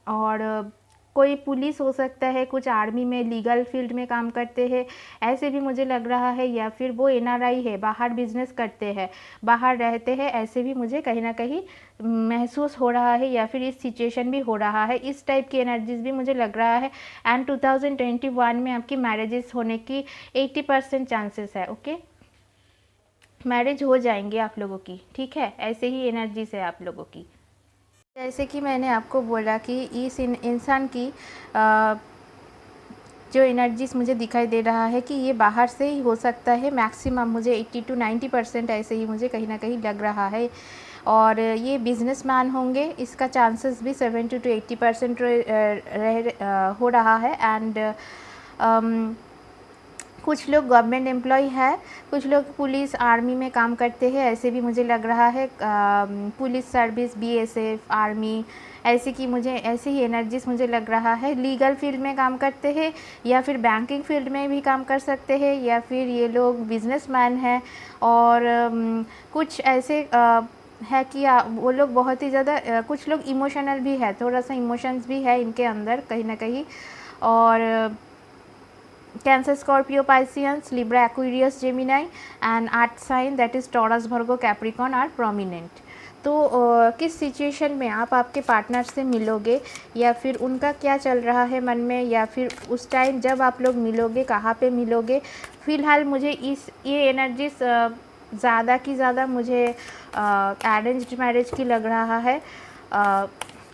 और कोई पुलिस हो सकता है, कुछ आर्मी में लीगल फील्ड में काम करते हैं, ऐसे भी मुझे लग रहा है। या फिर वो एनआरआई है, बाहर बिजनेस करते हैं, बाहर रहते हैं, ऐसे भी मुझे कहीं ना कहीं महसूस हो रहा है, या फिर इस सिचुएशन भी हो रहा है। इस टाइप की एनर्जीज भी मुझे लग रहा है। एंड 2021 में आपकी मैरिजेस होने की 80% चांसेस है, ओके। मैरिज हो जाएंगे आप लोगों की, ठीक है। ऐसे ही एनर्जीज है आप लोगों की। जैसे कि मैंने आपको बोला कि इस इंसान की जो एनर्जीज मुझे दिखाई दे रहा है कि ये बाहर से ही हो सकता है। मैक्सिमम मुझे 80 to 90% ऐसे ही मुझे कहीं ना कहीं लग रहा है। और ये बिजनेसमैन होंगे, इसका चांसेस भी 70 to 80% हो रहा है। एंड कुछ लोग गवर्नमेंट एम्प्लॉय है, कुछ लोग पुलिस आर्मी में काम करते हैं, ऐसे भी मुझे लग रहा है। पुलिस सर्विस, बीएसएफ, आर्मी, ऐसे की मुझे ऐसे ही एनर्जीज मुझे लग रहा है। लीगल फील्ड में काम करते हैं या फिर बैंकिंग फील्ड में भी काम कर सकते हैं, या फिर ये लोग बिजनेसमैन हैं। और कुछ ऐसे है कि वो लोग बहुत ही ज़्यादा कुछ लोग इमोशनल भी है, थोड़ा सा इमोशंस भी है इनके अंदर कहीं ना कहीं। और Cancer, Scorpio, Pisces, Libra, Aquarius, Gemini and earth sign that is Taurus, Virgo, Capricorn are prominent. तो किस सिचुएशन में आप आपके पार्टनर से मिलोगे, या फिर उनका क्या चल रहा है मन में, या फिर उस टाइम जब आप लोग मिलोगे कहाँ पे मिलोगे। फ़िलहाल मुझे ये एनर्जीज ज़्यादा की ज़्यादा मुझे अरेंज्ड मैरिज की लग रहा है।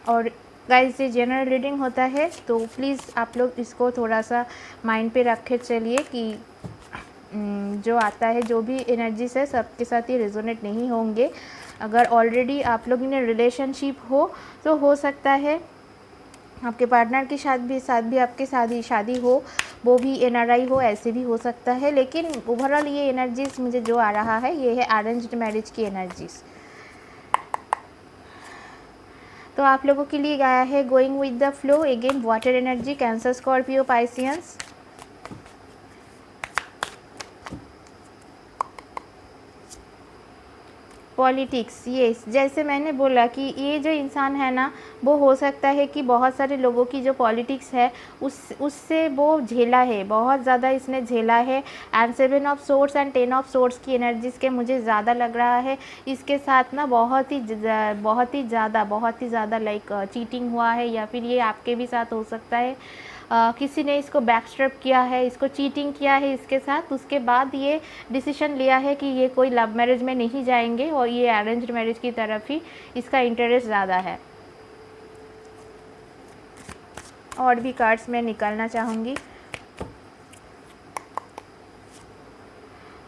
और गाइस, ये जनरल रीडिंग होता है, तो प्लीज़ आप लोग इसको थोड़ा सा माइंड पे रखे चलिए कि जो आता है, जो भी एनर्जीज है, सबके साथ ये रेजोनेट नहीं होंगे। अगर ऑलरेडी आप लोग इन रिलेशनशिप हो तो हो सकता है आपके पार्टनर के साथ भी आपके शादी हो, वो भी एनआरआई हो, ऐसे भी हो सकता है। लेकिन ओवरऑल ये एनर्जीज मुझे जो आ रहा है, ये है अरेंज्ड मैरिज की एनर्जीज। तो आप लोगों के लिए आया है going with the flow, again water energy, cancer, Scorpio, Pisceans. Politics, yes, जैसे मैंने बोला कि ये जो इंसान है ना, वो हो सकता है कि बहुत सारे लोगों की जो पॉलिटिक्स है उससे वो झेला है, बहुत ज़्यादा इसने झेला है। And 7 of swords and 10 of swords की एनर्जीज के मुझे ज़्यादा लग रहा है इसके साथ ना, बहुत ही ज़्यादा लाइक चीटिंग हुआ है, या फिर ये आपके भी साथ हो सकता है। किसी ने इसको बैकस्ट्रैप किया है, इसको चीटिंग किया है इसके साथ, उसके बाद ये डिसीजन लिया है कि ये कोई लव मैरिज में नहीं जाएंगे और ये अरेंज्ड मैरिज की तरफ ही इसका इंटरेस्ट ज़्यादा है। और भी कार्ड्स मैं निकालना चाहूँगी।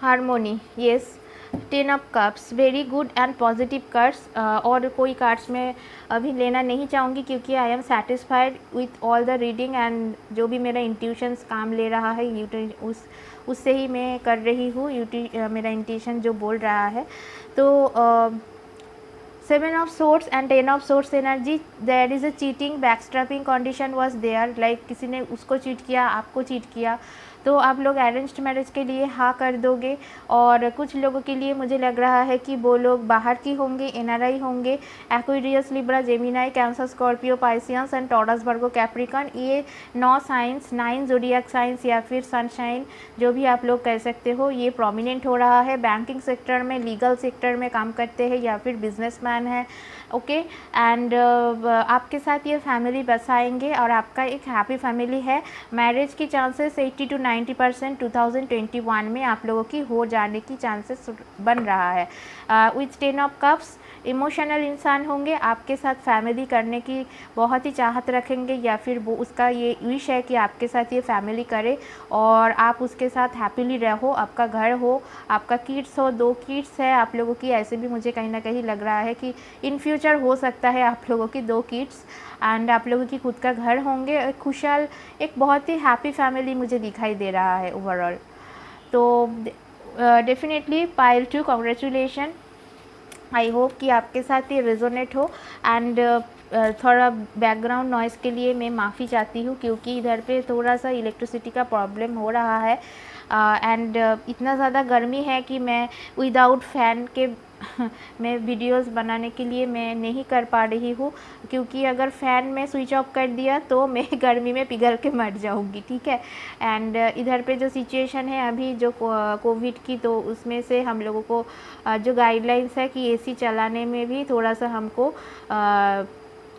Harmony, yes, 10 of cups, very good and positive cards. और कोई कार्ड्स मैं अभी लेना नहीं चाहूँगी क्योंकि I am satisfied with all the reading, and जो भी मेरा इंट्यूशंस काम ले रहा है उससे ही मैं कर रही हूँ। मेरा इंट्यूशन जो बोल रहा है। तो 7 of swords and 10 of swords energy, there is a cheating, backstabbing condition was there, like किसी ने उसको चीट किया, आपको चीट किया, तो आप लोग अरेंज्ड मैरिज के लिए हाँ कर दोगे। और कुछ लोगों के लिए मुझे लग रहा है कि वो लोग बाहर की होंगे, एनआरआई होंगे, Aquarius, Libra, Gemini, cancer, Scorpio, Pisceans and Taurus, Virgo, Capricorn. ये 9 साइंस, 9 ज़ोडिएक साइंस या फिर सनशाइन, जो भी आप लोग कह सकते हो, ये प्रोमिनेंट हो रहा है। बैंकिंग सेक्टर में, लीगल सेक्टर में काम करते हैं या फिर बिजनेसमैन है, ओके। एंड आपके साथ ये फैमिली बसाएंगे और आपका एक हैप्पी फैमिली है। मैरिज की चांसेस 80 to 90% 2021 में आप लोगों की हो जाने की चांसेस बन रहा है। विथ 10 ऑफ कप्स, इमोशनल इंसान होंगे, आपके साथ फैमिली करने की बहुत ही चाहत रखेंगे, या फिर वो उसका ये विश है कि आपके साथ ये फैमिली करे और आप उसके साथ हैप्पीली रहो, आपका घर हो, आपका किड्स हो, 2 किड्स है आप लोगों की, ऐसे भी मुझे कहीं ना कहीं लग रहा है कि इन फ्यूचर हो सकता है आप लोगों की 2 किड्स, एंड आप लोगों की खुद का घर होंगे, खुशहाल एक बहुत ही हैप्पी फैमिली मुझे दिखाई दे रहा है ओवरऑल। तो डेफिनेटली पाइल 2, कॉन्ग्रेचुलेशन। आई होप कि आपके साथ ये रेजोनेट हो। एंड थोड़ा बैकग्राउंड नॉइज़ के लिए मैं माफ़ी चाहती हूँ क्योंकि इधर पे थोड़ा सा इलेक्ट्रिसिटी का प्रॉब्लम हो रहा है। एंड इतना ज़्यादा गर्मी है कि मैं विदाउट फैन के मैं वीडियोस बनाने के लिए मैं नहीं कर पा रही हूँ, क्योंकि अगर फ़ैन में स्विच ऑफ कर दिया तो मैं गर्मी में पिघल के मर जाऊँगी, ठीक है। एंड इधर पे जो सिचुएशन है अभी जो कोविड की, तो उसमें से हम लोगों को जो गाइडलाइंस है कि एसी चलाने में भी थोड़ा सा हमको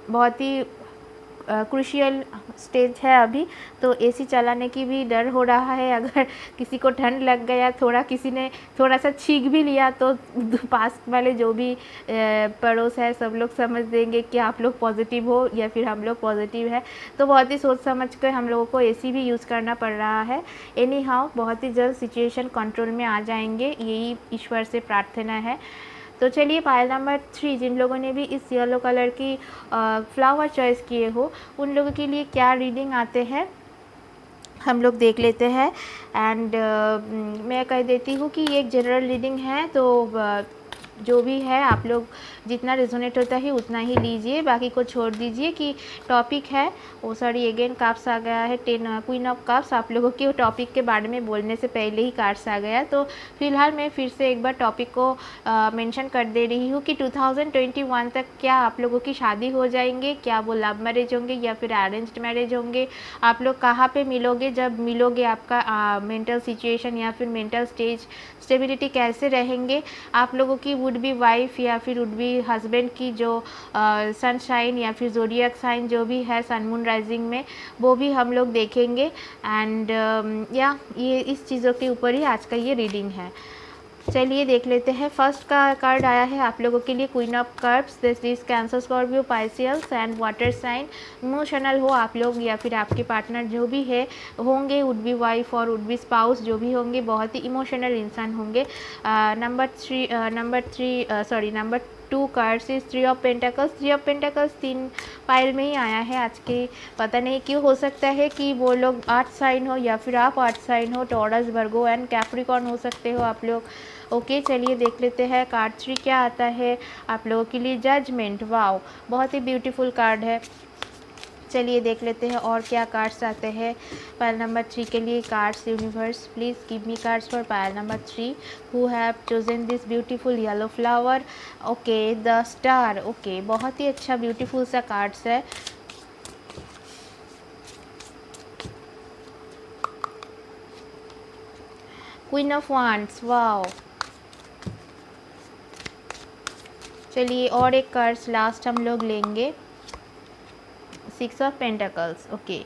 बहुत ही क्रूशियल स्टेज है अभी, तो एसी चलाने की भी डर हो रहा है। अगर किसी को ठंड लग गया, किसी ने थोड़ा सा छींक भी लिया, तो पास वाले जो भी पड़ोस है सब लोग समझ देंगे कि आप लोग पॉजिटिव हो या फिर हम लोग पॉजिटिव है। तो बहुत ही सोच समझ कर हम लोगों को एसी भी यूज़ करना पड़ रहा है। एनी हाउ, बहुत ही जल्द सिचुएशन कंट्रोल में आ जाएंगे, यही ईश्वर से प्रार्थना है। तो चलिए पाइल नंबर 3, जिन लोगों ने भी इस येलो कलर की फ्लावर चॉइस किए हो उन लोगों के लिए क्या रीडिंग आते हैं हम लोग देख लेते हैं। एंड मैं कह देती हूँ कि ये एक जनरल रीडिंग है, तो जो भी है आप लोग जितना रेजोनेट होता है उतना ही लीजिए, बाकी को छोड़ दीजिए। कि टॉपिक है वो सॉरी अगेन कार्ड्स आ गया है 10 क्वीन ऑफ कप्स। आप लोगों के टॉपिक के बारे में बोलने से पहले ही कार्ड्स आ गया, तो फिलहाल मैं फिर से एक बार टॉपिक को मेंशन कर दे रही हूँ कि 2021 तक क्या आप लोगों की शादी हो जाएंगे, क्या वो लव मैरिज होंगे या फिर अरेंज्ड मैरिज होंगे, आप लोग कहाँ पे मिलोगे, जब मिलोगे आपका मेंटल सिचुएशन या फिर मेंटल स्टेबिलिटी कैसे रहेंगे, आप लोगों की वुड बी वाइफ या फिर वुड बी हस्बैंड की जो सनशाइन या फिर ज़ोडिएक साइन जो भी है सन मून राइजिंग में, वो भी हम लोग देखेंगे। एंड या ये इस चीज़ों के ऊपर ही आज का ये रीडिंग है। चलिए देख लेते हैं। फर्स्ट का कार्ड आया है आप लोगों के लिए queen of cups. This is Cancer, Scorpio, Pisces and water sign. Emotional हो आप लोग या फिर आपके पार्टनर जो भी है होंगे, वुड बी वाइफ और वुड बी स्पाउस जो भी होंगे, बहुत ही इमोशनल इंसान होंगे। Number 2 cards is 3 of pentacles. 3 of pentacles 3 pile में ही आया है आज के, पता नहीं क्यों। हो सकता है कि वो लोग अर्थ साइन हो या फिर आप अर्थ साइन हो, टॉरस, वर्गो एंड कैप्रिकॉर्न हो सकते हो आप लोग। ओके चलिए देख लेते हैं कार्ड 3 क्या आता है आप लोगों के लिए। जजमेंट, वाओ बहुत ही ब्यूटीफुल कार्ड है। चलिए देख लेते हैं और क्या कार्ड्स आते हैं पायल नंबर 3 के लिए। Cards universe please give me cards for pile number 3 who have chosen this beautiful yellow flower. Okay the star. Okay बहुत ही अच्छा ब्यूटीफुल सा कार्ड्स है। Queen of wands, wow. चलिए और एक कार्ड्स लास्ट हम लोग लेंगे, 6 ऑफ पेंटाकल्स। ओके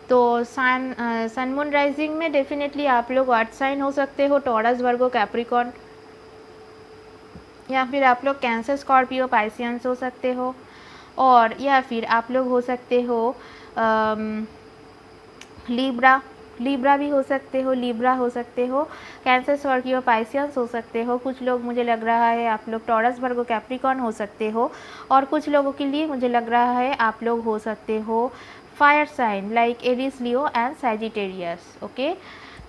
तो सन मून राइजिंग में डेफिनेटली आप लोग अर्थ साइन हो सकते हो, टॉरस, वर्गो, कैप्रिकॉर्न, या फिर आप लोग कैंसर, स्कॉर्पियो, पाइसियंस हो सकते हो, और या फिर आप लोग हो सकते हो लिब्रा भी हो सकते हो, लिब्रा हो सकते हो, कैंसर, स्कॉर्पियो, पाइसियंस हो सकते हो। कुछ लोग मुझे लग रहा है आप लोग टॉरस, वर्गो, कैप्रिकॉर्न हो सकते हो, और कुछ लोगों के लिए मुझे लग रहा है आप लोग हो सकते हो fire sign like Aries, Leo and Sagittarius. Okay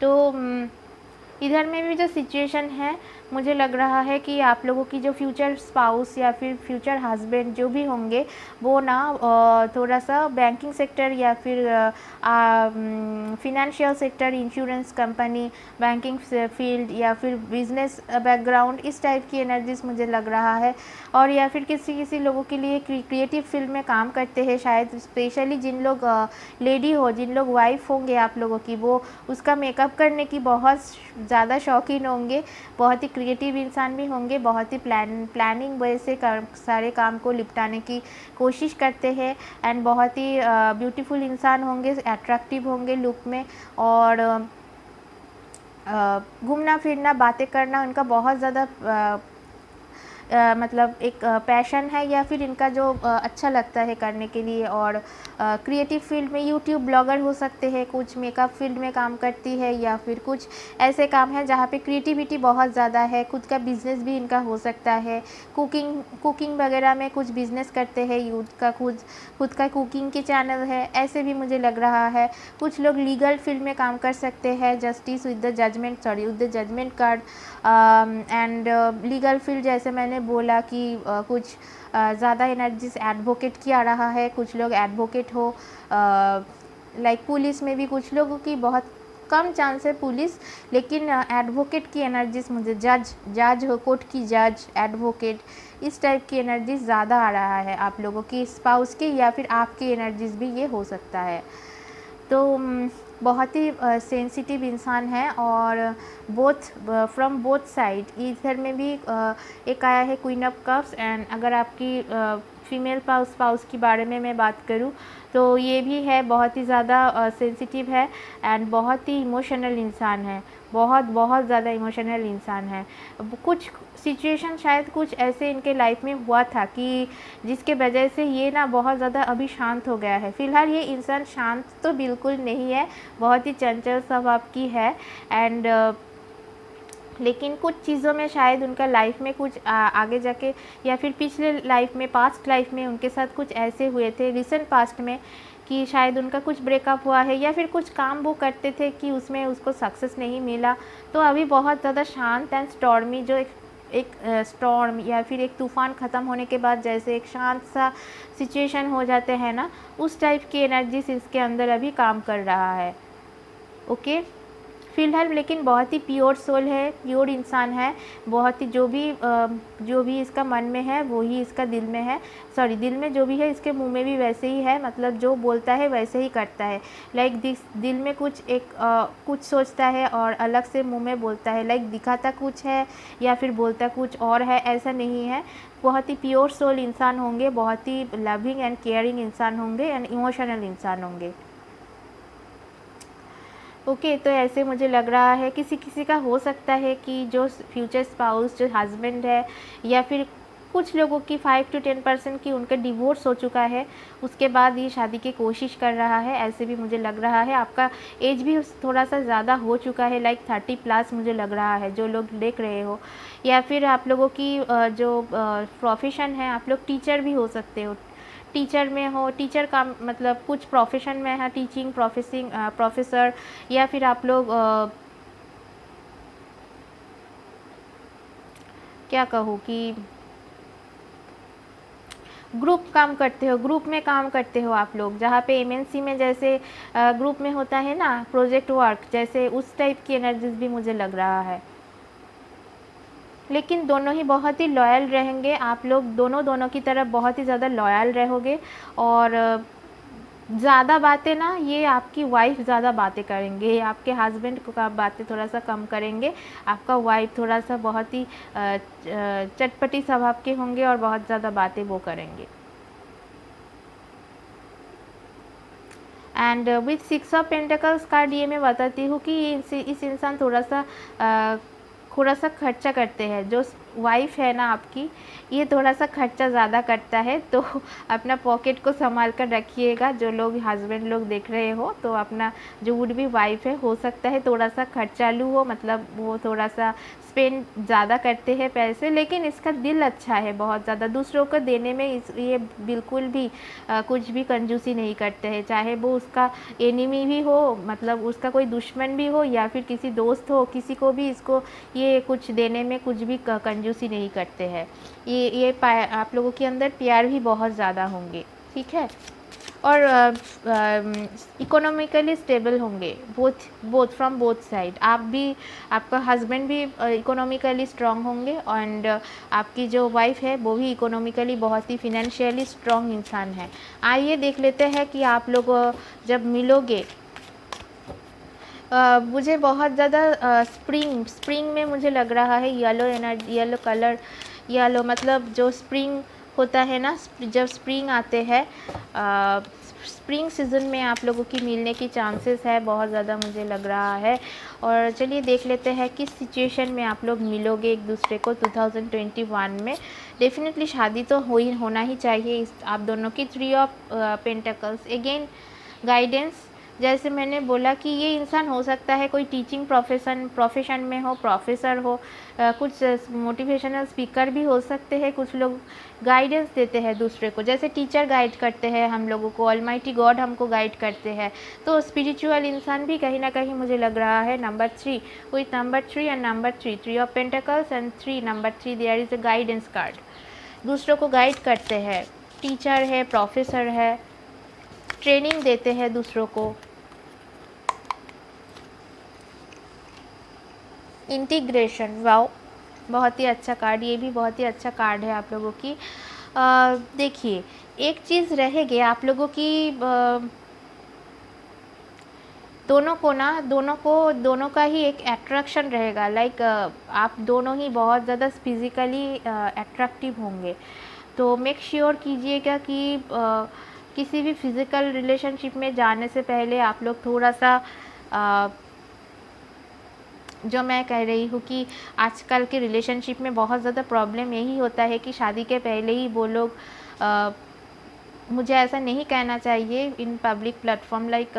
तो इधर में भी जो सिचुएशन है मुझे लग रहा है कि आप लोगों की जो फ्यूचर स्पाउस या फिर फ्यूचर हस्बैंड जो भी होंगे वो ना थोड़ा सा बैंकिंग सेक्टर या फिर financial sector, insurance company, banking field या फिर बिजनेस बैकग्राउंड, इस टाइप की एनर्जीज मुझे लग रहा है। और या फिर किसी लोगों के लिए क्रिएटिव फील्ड में काम करते हैं शायद, स्पेशली जिन लोग लेडी हो, जिन लोग वाइफ होंगे आप लोगों की, वो उसका मेकअप करने की बहुत ज़्यादा शौकीन होंगे, बहुत ही क्रिएटिव इंसान भी होंगे, बहुत ही प्लानिंग वजह से सारे काम को निपटाने की कोशिश करते हैं, एंड बहुत ही ब्यूटीफुल इंसान होंगे, अट्रैक्टिव होंगे लुक में, और घूमना फिरना, बातें करना उनका बहुत ज़्यादा मतलब एक पैशन है, या फिर इनका जो अच्छा लगता है करने के लिए। और क्रिएटिव फील्ड में यूट्यूब ब्लॉगर हो सकते हैं, कुछ मेकअप फील्ड में काम करती है, या फिर कुछ ऐसे काम है जहाँ पे क्रिएटिविटी बहुत ज़्यादा है। खुद का बिजनेस भी इनका हो सकता है, कुकिंग वगैरह में कुछ बिजनेस करते हैं, यूथ का खुद का कुकिंग के चैनल है, ऐसे भी मुझे लग रहा है। कुछ लोग लीगल फील्ड में काम कर सकते हैं, justice with the judgement card, and legal field जैसे मैंने बोला कि कुछ ज़्यादा एनर्जीज एडवोकेट की आ रहा है, कुछ लोग एडवोकेट हो, लाइक पुलिस में भी कुछ लोगों की बहुत कम चांस है पुलिस, लेकिन एडवोकेट की एनर्जीज मुझे जज हो, कोर्ट की जज, एडवोकेट, इस टाइप की एनर्जीज ज़्यादा आ रहा है आप लोगों की स्पाउस की, या फिर आपकी एनर्जीज भी ये हो सकता है। तो बहुत ही सेंसिटिव इंसान है, और फ्रॉम बोथ साइड। इधर में भी एक आया है क्वीन ऑफ कप्स, एंड अगर आपकी फीमेल स्पाउस की बारे में मैं बात करूं तो ये भी है, बहुत ही ज़्यादा सेंसिटिव है, एंड बहुत ही इमोशनल इंसान है, बहुत ज़्यादा इमोशनल इंसान है। कुछ सिचुएशन शायद कुछ ऐसे इनके लाइफ में हुआ था कि जिसके वजह से ये ना बहुत ज़्यादा अभी शांत हो गया है। फ़िलहाल ये इंसान शांत तो बिल्कुल नहीं है, बहुत ही चंचल स्वभाव की है, एंड लेकिन कुछ चीज़ों में शायद उनका लाइफ में कुछ आगे जाके या फिर पिछले लाइफ में, पास्ट लाइफ में उनके साथ कुछ ऐसे हुए थे रिसेंट पास्ट में कि शायद उनका कुछ ब्रेकअप हुआ है या फिर कुछ काम वो करते थे कि उसमें उसको सक्सेस नहीं मिला। तो अभी बहुत ज़्यादा शांत एंड स्टॉर्मी, जो एक स्टॉर्म या फिर एक तूफ़ान ख़त्म होने के बाद जैसे एक शांत सा सिचुएशन हो जाते हैं ना, उस टाइप की एनर्जीज इसके अंदर अभी काम कर रहा है। ओके, फ़िलहाल लेकिन बहुत ही प्योर सोल है, प्योर इंसान है, बहुत ही जो भी इसका मन में है वो ही इसका दिल में है, सॉरी दिल में जो भी है इसके मुंह में भी वैसे ही है, मतलब जो बोलता है वैसे ही करता है। लाइक दिल में कुछ सोचता है और अलग से मुंह में बोलता है, लाइक दिखाता कुछ है या फिर बोलता कुछ और है, ऐसा नहीं है। बहुत ही प्योर सोल इंसान होंगे, बहुत ही लविंग एंड केयरिंग इंसान होंगे एंड इमोशनल इंसान होंगे। ओके, तो ऐसे मुझे लग रहा है किसी किसी का हो सकता है कि जो फ्यूचर स्पाउस, जो हस्बैंड है, या फिर कुछ लोगों की 5 to 10% की उनका डिवोर्स हो चुका है, उसके बाद ये शादी की कोशिश कर रहा है, ऐसे भी मुझे लग रहा है। आपका एज भी थोड़ा सा ज़्यादा हो चुका है, लाइक 30+ मुझे लग रहा है, जो लोग देख रहे हो। या फिर आप लोगों की जो प्रोफेशन है, आप लोग टीचर भी हो सकते हो, टीचर में हो, टीचर का मतलब कुछ प्रोफेशन में है, टीचिंग प्रोफेसर, या फिर आप लोग क्या कहूँ कि ग्रुप काम करते हो, ग्रुप में काम करते हो आप लोग, जहाँ पे एमएनसी में जैसे ग्रुप में होता है ना प्रोजेक्ट वर्क, जैसे उस टाइप की एनर्जीज भी मुझे लग रहा है। लेकिन दोनों ही बहुत ही लॉयल रहेंगे, आप लोग दोनों की तरफ बहुत ही ज़्यादा लॉयल रहोगे। और ज़्यादा बातें ना, ये आपकी वाइफ ज़्यादा बातें करेंगे, आपके हस्बैंड को आप बातें थोड़ा सा कम करेंगे। आपका वाइफ थोड़ा सा बहुत ही चटपटी स्वभाव के होंगे और बहुत ज़्यादा बातें वो करेंगे। And with 6 of pentacles card ये मैं बताती हूँ कि इस इंसान थोड़ा सा खर्चा करते हैं। जो वाइफ है ना आपकी, ये थोड़ा सा खर्चा ज़्यादा करता है, तो अपना पॉकेट को संभाल कर रखिएगा। जो लोग हस्बैंड लोग देख रहे हो, तो अपना जो वुड बी वाइफ है, हो सकता है थोड़ा सा खर्चालू हो, मतलब वो थोड़ा सा स्पेंड ज़्यादा करते हैं पैसे, लेकिन इसका दिल अच्छा है बहुत ज़्यादा, दूसरों को देने में ये बिल्कुल भी कुछ भी कंजूसी नहीं करते हैं। चाहे वो उसका एनिमी भी हो, मतलब उसका कोई दुश्मन भी हो, या फिर किसी दोस्त हो, किसी को भी इसको ये कुछ देने में कुछ भी कंजूसी नहीं करते हैं। ये आप लोगों के अंदर प्यार भी बहुत ज़्यादा होंगे, ठीक है। और इकोनॉमिकली स्टेबल होंगे, बोथ फ्रॉम बोथ साइड। आप भी, आपका हस्बैंड भी इकोनॉमिकली स्ट्रांग होंगे, एंड आपकी जो वाइफ है वो भी इकोनॉमिकली बहुत ही फिनेंशियली स्ट्रांग इंसान है। आइए देख लेते हैं कि आप लोग जब मिलोगे, मुझे बहुत ज़्यादा स्प्रिंग में मुझे लग रहा है yellow energy, yellow colour, yellow मतलब जो स्प्रिंग होता है ना, जब स्प्रिंग आते हैं, स्प्रिंग सीज़न में आप लोगों की मिलने की चांसेस है बहुत ज़्यादा, मुझे लग रहा है। और चलिए देख लेते हैं किस सिचुएशन में आप लोग मिलोगे एक दूसरे को 2021 में। डेफिनेटली शादी तो होना ही चाहिए इस आप दोनों की। 3 ऑफ पेंटिकल्स, गाइडेंस, जैसे मैंने बोला कि ये इंसान हो सकता है कोई टीचिंग प्रोफेशन में हो, प्रोफेसर हो, कुछ मोटिवेशनल स्पीकर भी हो सकते हैं। कुछ लोग गाइडेंस देते हैं दूसरे को, जैसे टीचर गाइड करते हैं हम लोगों को, ऑलमाइटी गॉड हमको गाइड करते हैं। तो स्पिरिचुअल इंसान भी कहीं ना कहीं मुझे लग रहा है। Number 3, with number 3 and number 3, 3 of pentacles and 3, number 3, there is a guidance card. दूसरों को गाइड करते हैं, टीचर है, प्रोफेसर है, ट्रेनिंग देते हैं दूसरों को, इंटीग्रेशन। वाओ, बहुत ही अच्छा कार्ड, ये भी बहुत ही अच्छा कार्ड है आप लोगों की। देखिए, एक चीज़ रहेगी आप लोगों की, दोनों का ही एक अट्रैक्शन रहेगा। लाइक आप दोनों ही बहुत ज़्यादा फिज़िकली अट्रैक्टिव होंगे। तो मेक श्योर कीजिएगा कि किसी भी फिज़िकल रिलेशनशिप में जाने से पहले आप लोग थोड़ा सा जो मैं कह रही हूँ कि आजकल के रिलेशनशिप में बहुत ज़्यादा प्रॉब्लम यही होता है कि शादी के पहले ही वो लोग, मुझे ऐसा नहीं कहना चाहिए in public platform, like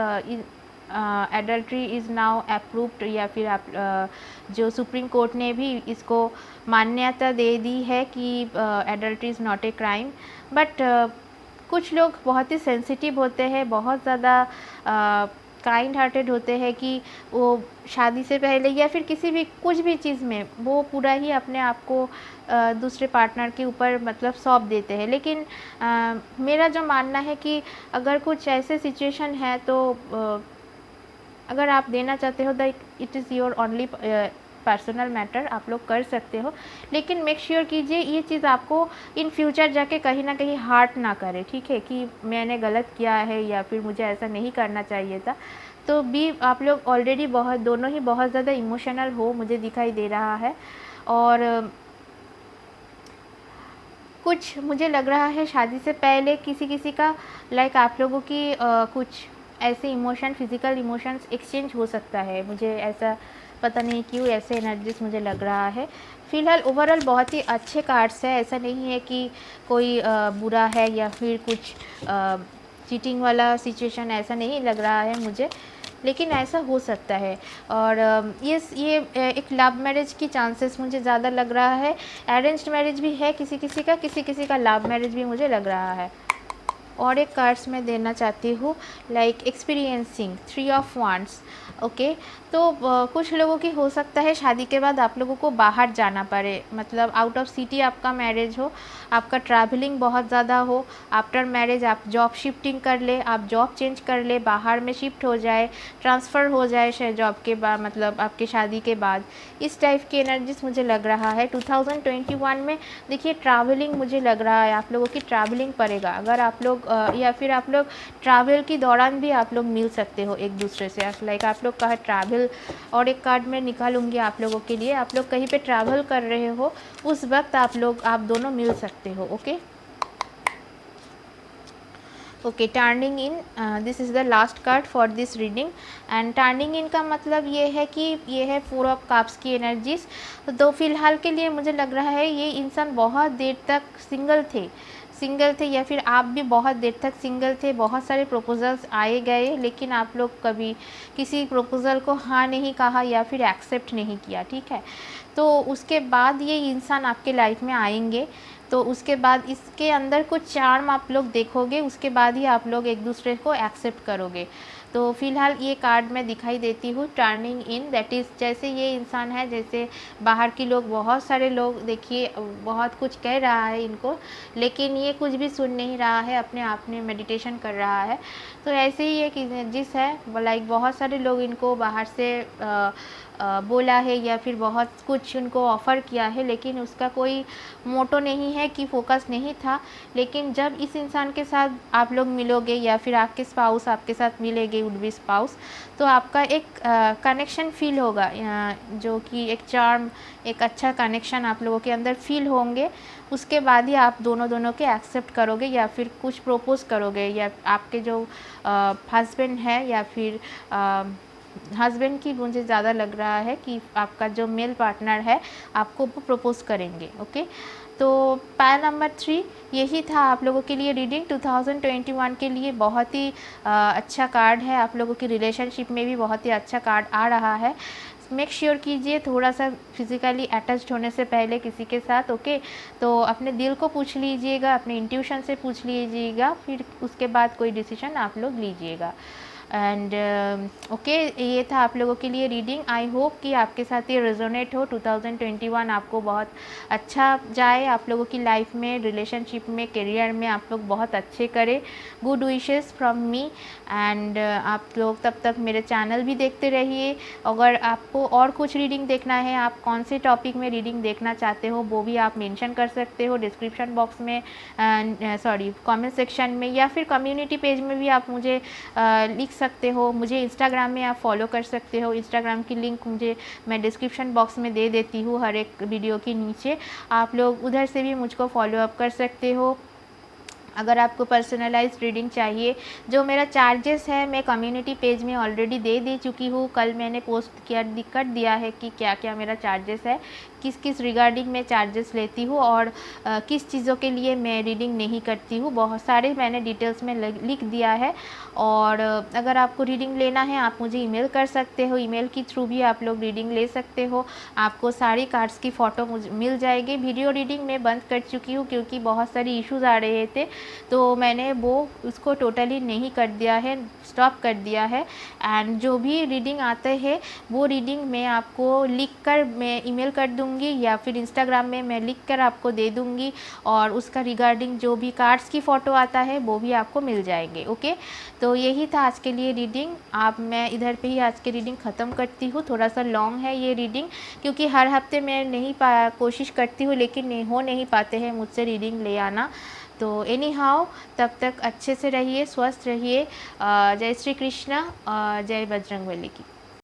adultery is now approved, या फिर आप जो सुप्रीम कोर्ट ने भी इसको मान्यता दे दी है कि adultery is not a crime. But कुछ लोग बहुत ही सेंसिटिव होते हैं, बहुत ज़्यादा काइंड हार्टेड होते हैं कि वो शादी से पहले या फिर किसी भी कुछ भी चीज़ में वो पूरा ही अपने आप को दूसरे पार्टनर के ऊपर मतलब सौंप देते हैं। लेकिन मेरा जो मानना है कि अगर कुछ ऐसे सिचुएशन है तो अगर आप देना चाहते हो the it is your only personal matter, आप लोग कर सकते हो। लेकिन मेक श्योर कीजिए ये चीज़ आपको इन फ्यूचर जाके कहीं ना कहीं हार्ट ना करे, ठीक है, कि मैंने गलत किया है या फिर मुझे ऐसा नहीं करना चाहिए था। तो भी आप लोग ऑलरेडी बहुत दोनों ही बहुत ज़्यादा इमोशनल हो, मुझे दिखाई दे रहा है। और कुछ मुझे लग रहा है शादी से पहले किसी किसी का लाइक आप लोगों की कुछ ऐसे इमोशन, फिज़िकल इमोशंस एक्सचेंज हो सकता है। मुझे ऐसा पता नहीं क्यों ऐसे एनर्जीज मुझे लग रहा है। फ़िलहाल ओवरऑल बहुत ही अच्छे कार्ड्स है, ऐसा नहीं है कि कोई बुरा है या फिर कुछ चीटिंग वाला सिचुएशन, ऐसा नहीं लग रहा है मुझे, लेकिन ऐसा हो सकता है। और ये एक लव मैरिज की चांसेस मुझे ज़्यादा लग रहा है। अरेंज्ड मैरिज भी है किसी किसी का लव मैरिज भी मुझे लग रहा है। और एक कार्ड्स मैं देना चाहती हूँ like experiencing 3 of wands. Okay, तो कुछ लोगों की हो सकता है शादी के बाद आप लोगों को बाहर जाना पड़े, मतलब आउट ऑफ सिटी आपका मैरिज हो, आपका ट्रैवलिंग बहुत ज़्यादा हो। आफ्टर मैरिज आप जॉब शिफ्टिंग कर ले, आप जॉब चेंज कर ले, बाहर में शिफ्ट हो जाए, ट्रांसफ़र हो जाए जॉब के बाद, मतलब आपके शादी के बाद। इस टाइप की एनर्जीज मुझे लग रहा है 2021 में। देखिए ट्रैवलिंग मुझे लग रहा है आप लोगों की ट्रैवलिंग पड़ेगा। अगर आप लोग या फिर आप लोग ट्रैवल के दौरान भी आप लोग मिल सकते हो एक दूसरे से, लाइक आप लोग का ट्रैवल। और एक कार्ड मैं निकालूंगी आप लोगों के लिए, आप लोग कहीं पे ट्रैवल कर रहे हो उस वक्त आप दोनों मिल सकते हो। Okay okay, turning in, this is the last card for this reading. And turning इन का मतलब ये है कि ये है 4 ऑफ कप्स की एनर्जीज। तो फिलहाल के लिए मुझे लग रहा है ये इंसान बहुत देर तक सिंगल थे या फिर आप भी बहुत देर तक सिंगल थे। बहुत सारे प्रपोजल्स आए गए, लेकिन आप लोग कभी किसी प्रपोज़ल को हाँ नहीं कहा या फिर एक्सेप्ट नहीं किया, ठीक है। तो उसके बाद ये इंसान आपके लाइफ में आएंगे, तो उसके बाद इसके अंदर कुछ चार्म आप लोग देखोगे, उसके बाद ही आप लोग एक दूसरे को एक्सेप्ट करोगे। तो फिलहाल ये कार्ड मैं दिखाई देती हूँ टर्निंग इन, दैट इज़ जैसे ये इंसान है, जैसे बाहर के लोग, बहुत सारे लोग देखिए बहुत कुछ कह रहा है इनको, लेकिन ये कुछ भी सुन नहीं रहा है, अपने आप में मेडिटेशन कर रहा है। तो ऐसे ही एक जिस है लाइक बहुत सारे लोग इनको बाहर से बोला है या फिर बहुत कुछ उनको ऑफ़र किया है, लेकिन उसका कोई मोटो नहीं है कि फोकस नहीं था। लेकिन जब इस इंसान के साथ आप लोग मिलोगे या फिर आपके स्पाउस आपके साथ मिलेंगे, वुड बी स्पाउस, तो आपका एक कनेक्शन फील होगा, जो कि एक चार्म, एक अच्छा कनेक्शन आप लोगों के अंदर फील होंगे। उसके बाद ही आप दोनों के एक्सेप्ट करोगे या फिर कुछ प्रपोज़ करोगे, या आपके जो हस्बैंड है या फिर हस्बैंड की मुझे ज़्यादा लग रहा है कि आपका जो मेल पार्टनर है आपको प्रपोज़ करेंगे। ओके, तो पायल नंबर 3 यही था आप लोगों के लिए रीडिंग 2021 के लिए। बहुत ही अच्छा कार्ड है, आप लोगों की रिलेशनशिप में भी बहुत ही अच्छा कार्ड आ रहा है। मेक श्योर कीजिए थोड़ा सा फिज़िकली अटैच्ड होने से पहले किसी के साथ। ओके, तो अपने दिल को पूछ लीजिएगा, अपने इंट्यूशन से पूछ लीजिएगा, फिर उसके बाद कोई डिसीजन आप लोग लीजिएगा। एंड ओके, ये था आप लोगों के लिए रीडिंग। आई होप कि आपके साथ ये रेजोनेट हो। 2021 आपको बहुत अच्छा जाए, आप लोगों की लाइफ में, रिलेशनशिप में, करियर में आप लोग बहुत अच्छे करें। Good wishes from me. And आप लोग तब तक मेरे चैनल भी देखते रहिए। अगर आपको और कुछ रीडिंग देखना है, आप कौन से टॉपिक में रीडिंग देखना चाहते हो वो भी आप मेंशन कर सकते हो डिस्क्रिप्शन बॉक्स में, कमेंट सेक्शन में, या फिर कम्युनिटी पेज में भी आप मुझे लिख सकते हो। मुझे इंस्टाग्राम में आप फॉलो कर सकते हो, इंस्टाग्राम की लिंक मैं डिस्क्रिप्शन बॉक्स में दे देती हूँ हर एक वीडियो के नीचे। आप लोग उधर से भी मुझको फॉलो अप कर सकते हो। अगर आपको पर्सनलाइज्ड रीडिंग चाहिए, जो मेरा चार्जेस है मैं कम्युनिटी पेज में ऑलरेडी दे चुकी हूँ। कल मैंने पोस्ट कर दिया है कि क्या क्या मेरा चार्जेस है, किस किस रिगार्डिंग मैं चार्जेस लेती हूँ और किस चीज़ों के लिए मैं रीडिंग नहीं करती हूँ, बहुत सारे मैंने डिटेल्स में लिख दिया है। और अगर आपको रीडिंग लेना है आप मुझे ईमेल कर सकते हो, ईमेल के थ्रू भी आप लोग रीडिंग ले सकते हो। आपको सारी कार्ड्स की फ़ोटो मुझे मिल जाएगी। वीडियो रीडिंग मैं बंद कर चुकी हूँ क्योंकि बहुत सारी इश्यूज़ आ रहे थे, तो मैंने वो उसको टोटली नहीं कर दिया है, स्टॉप कर दिया है। एंड जो भी रीडिंग आते हैं वो रीडिंग मैं आपको लिख कर मैं ईमेल कर दूँगी या फिर इंस्टाग्राम में मैं लिख कर आपको दे दूँगी, और उसका रिगार्डिंग जो भी कार्ड्स की फ़ोटो आता है वो भी आपको मिल जाएंगे। ओके, तो यही था आज के लिए रीडिंग। आप मैं इधर पे ही आज की रीडिंग ख़त्म करती हूँ। थोड़ा सा लॉन्ग है ये रीडिंग क्योंकि हर हफ्ते मैं नहीं कोशिश करती हूँ, लेकिन नहीं पाते हैं मुझसे रीडिंग ले आना। तो एनी हाउ, तब तक अच्छे से रहिए, स्वस्थ रहिए। जय श्री कृष्णा, जय बजरंगबली की।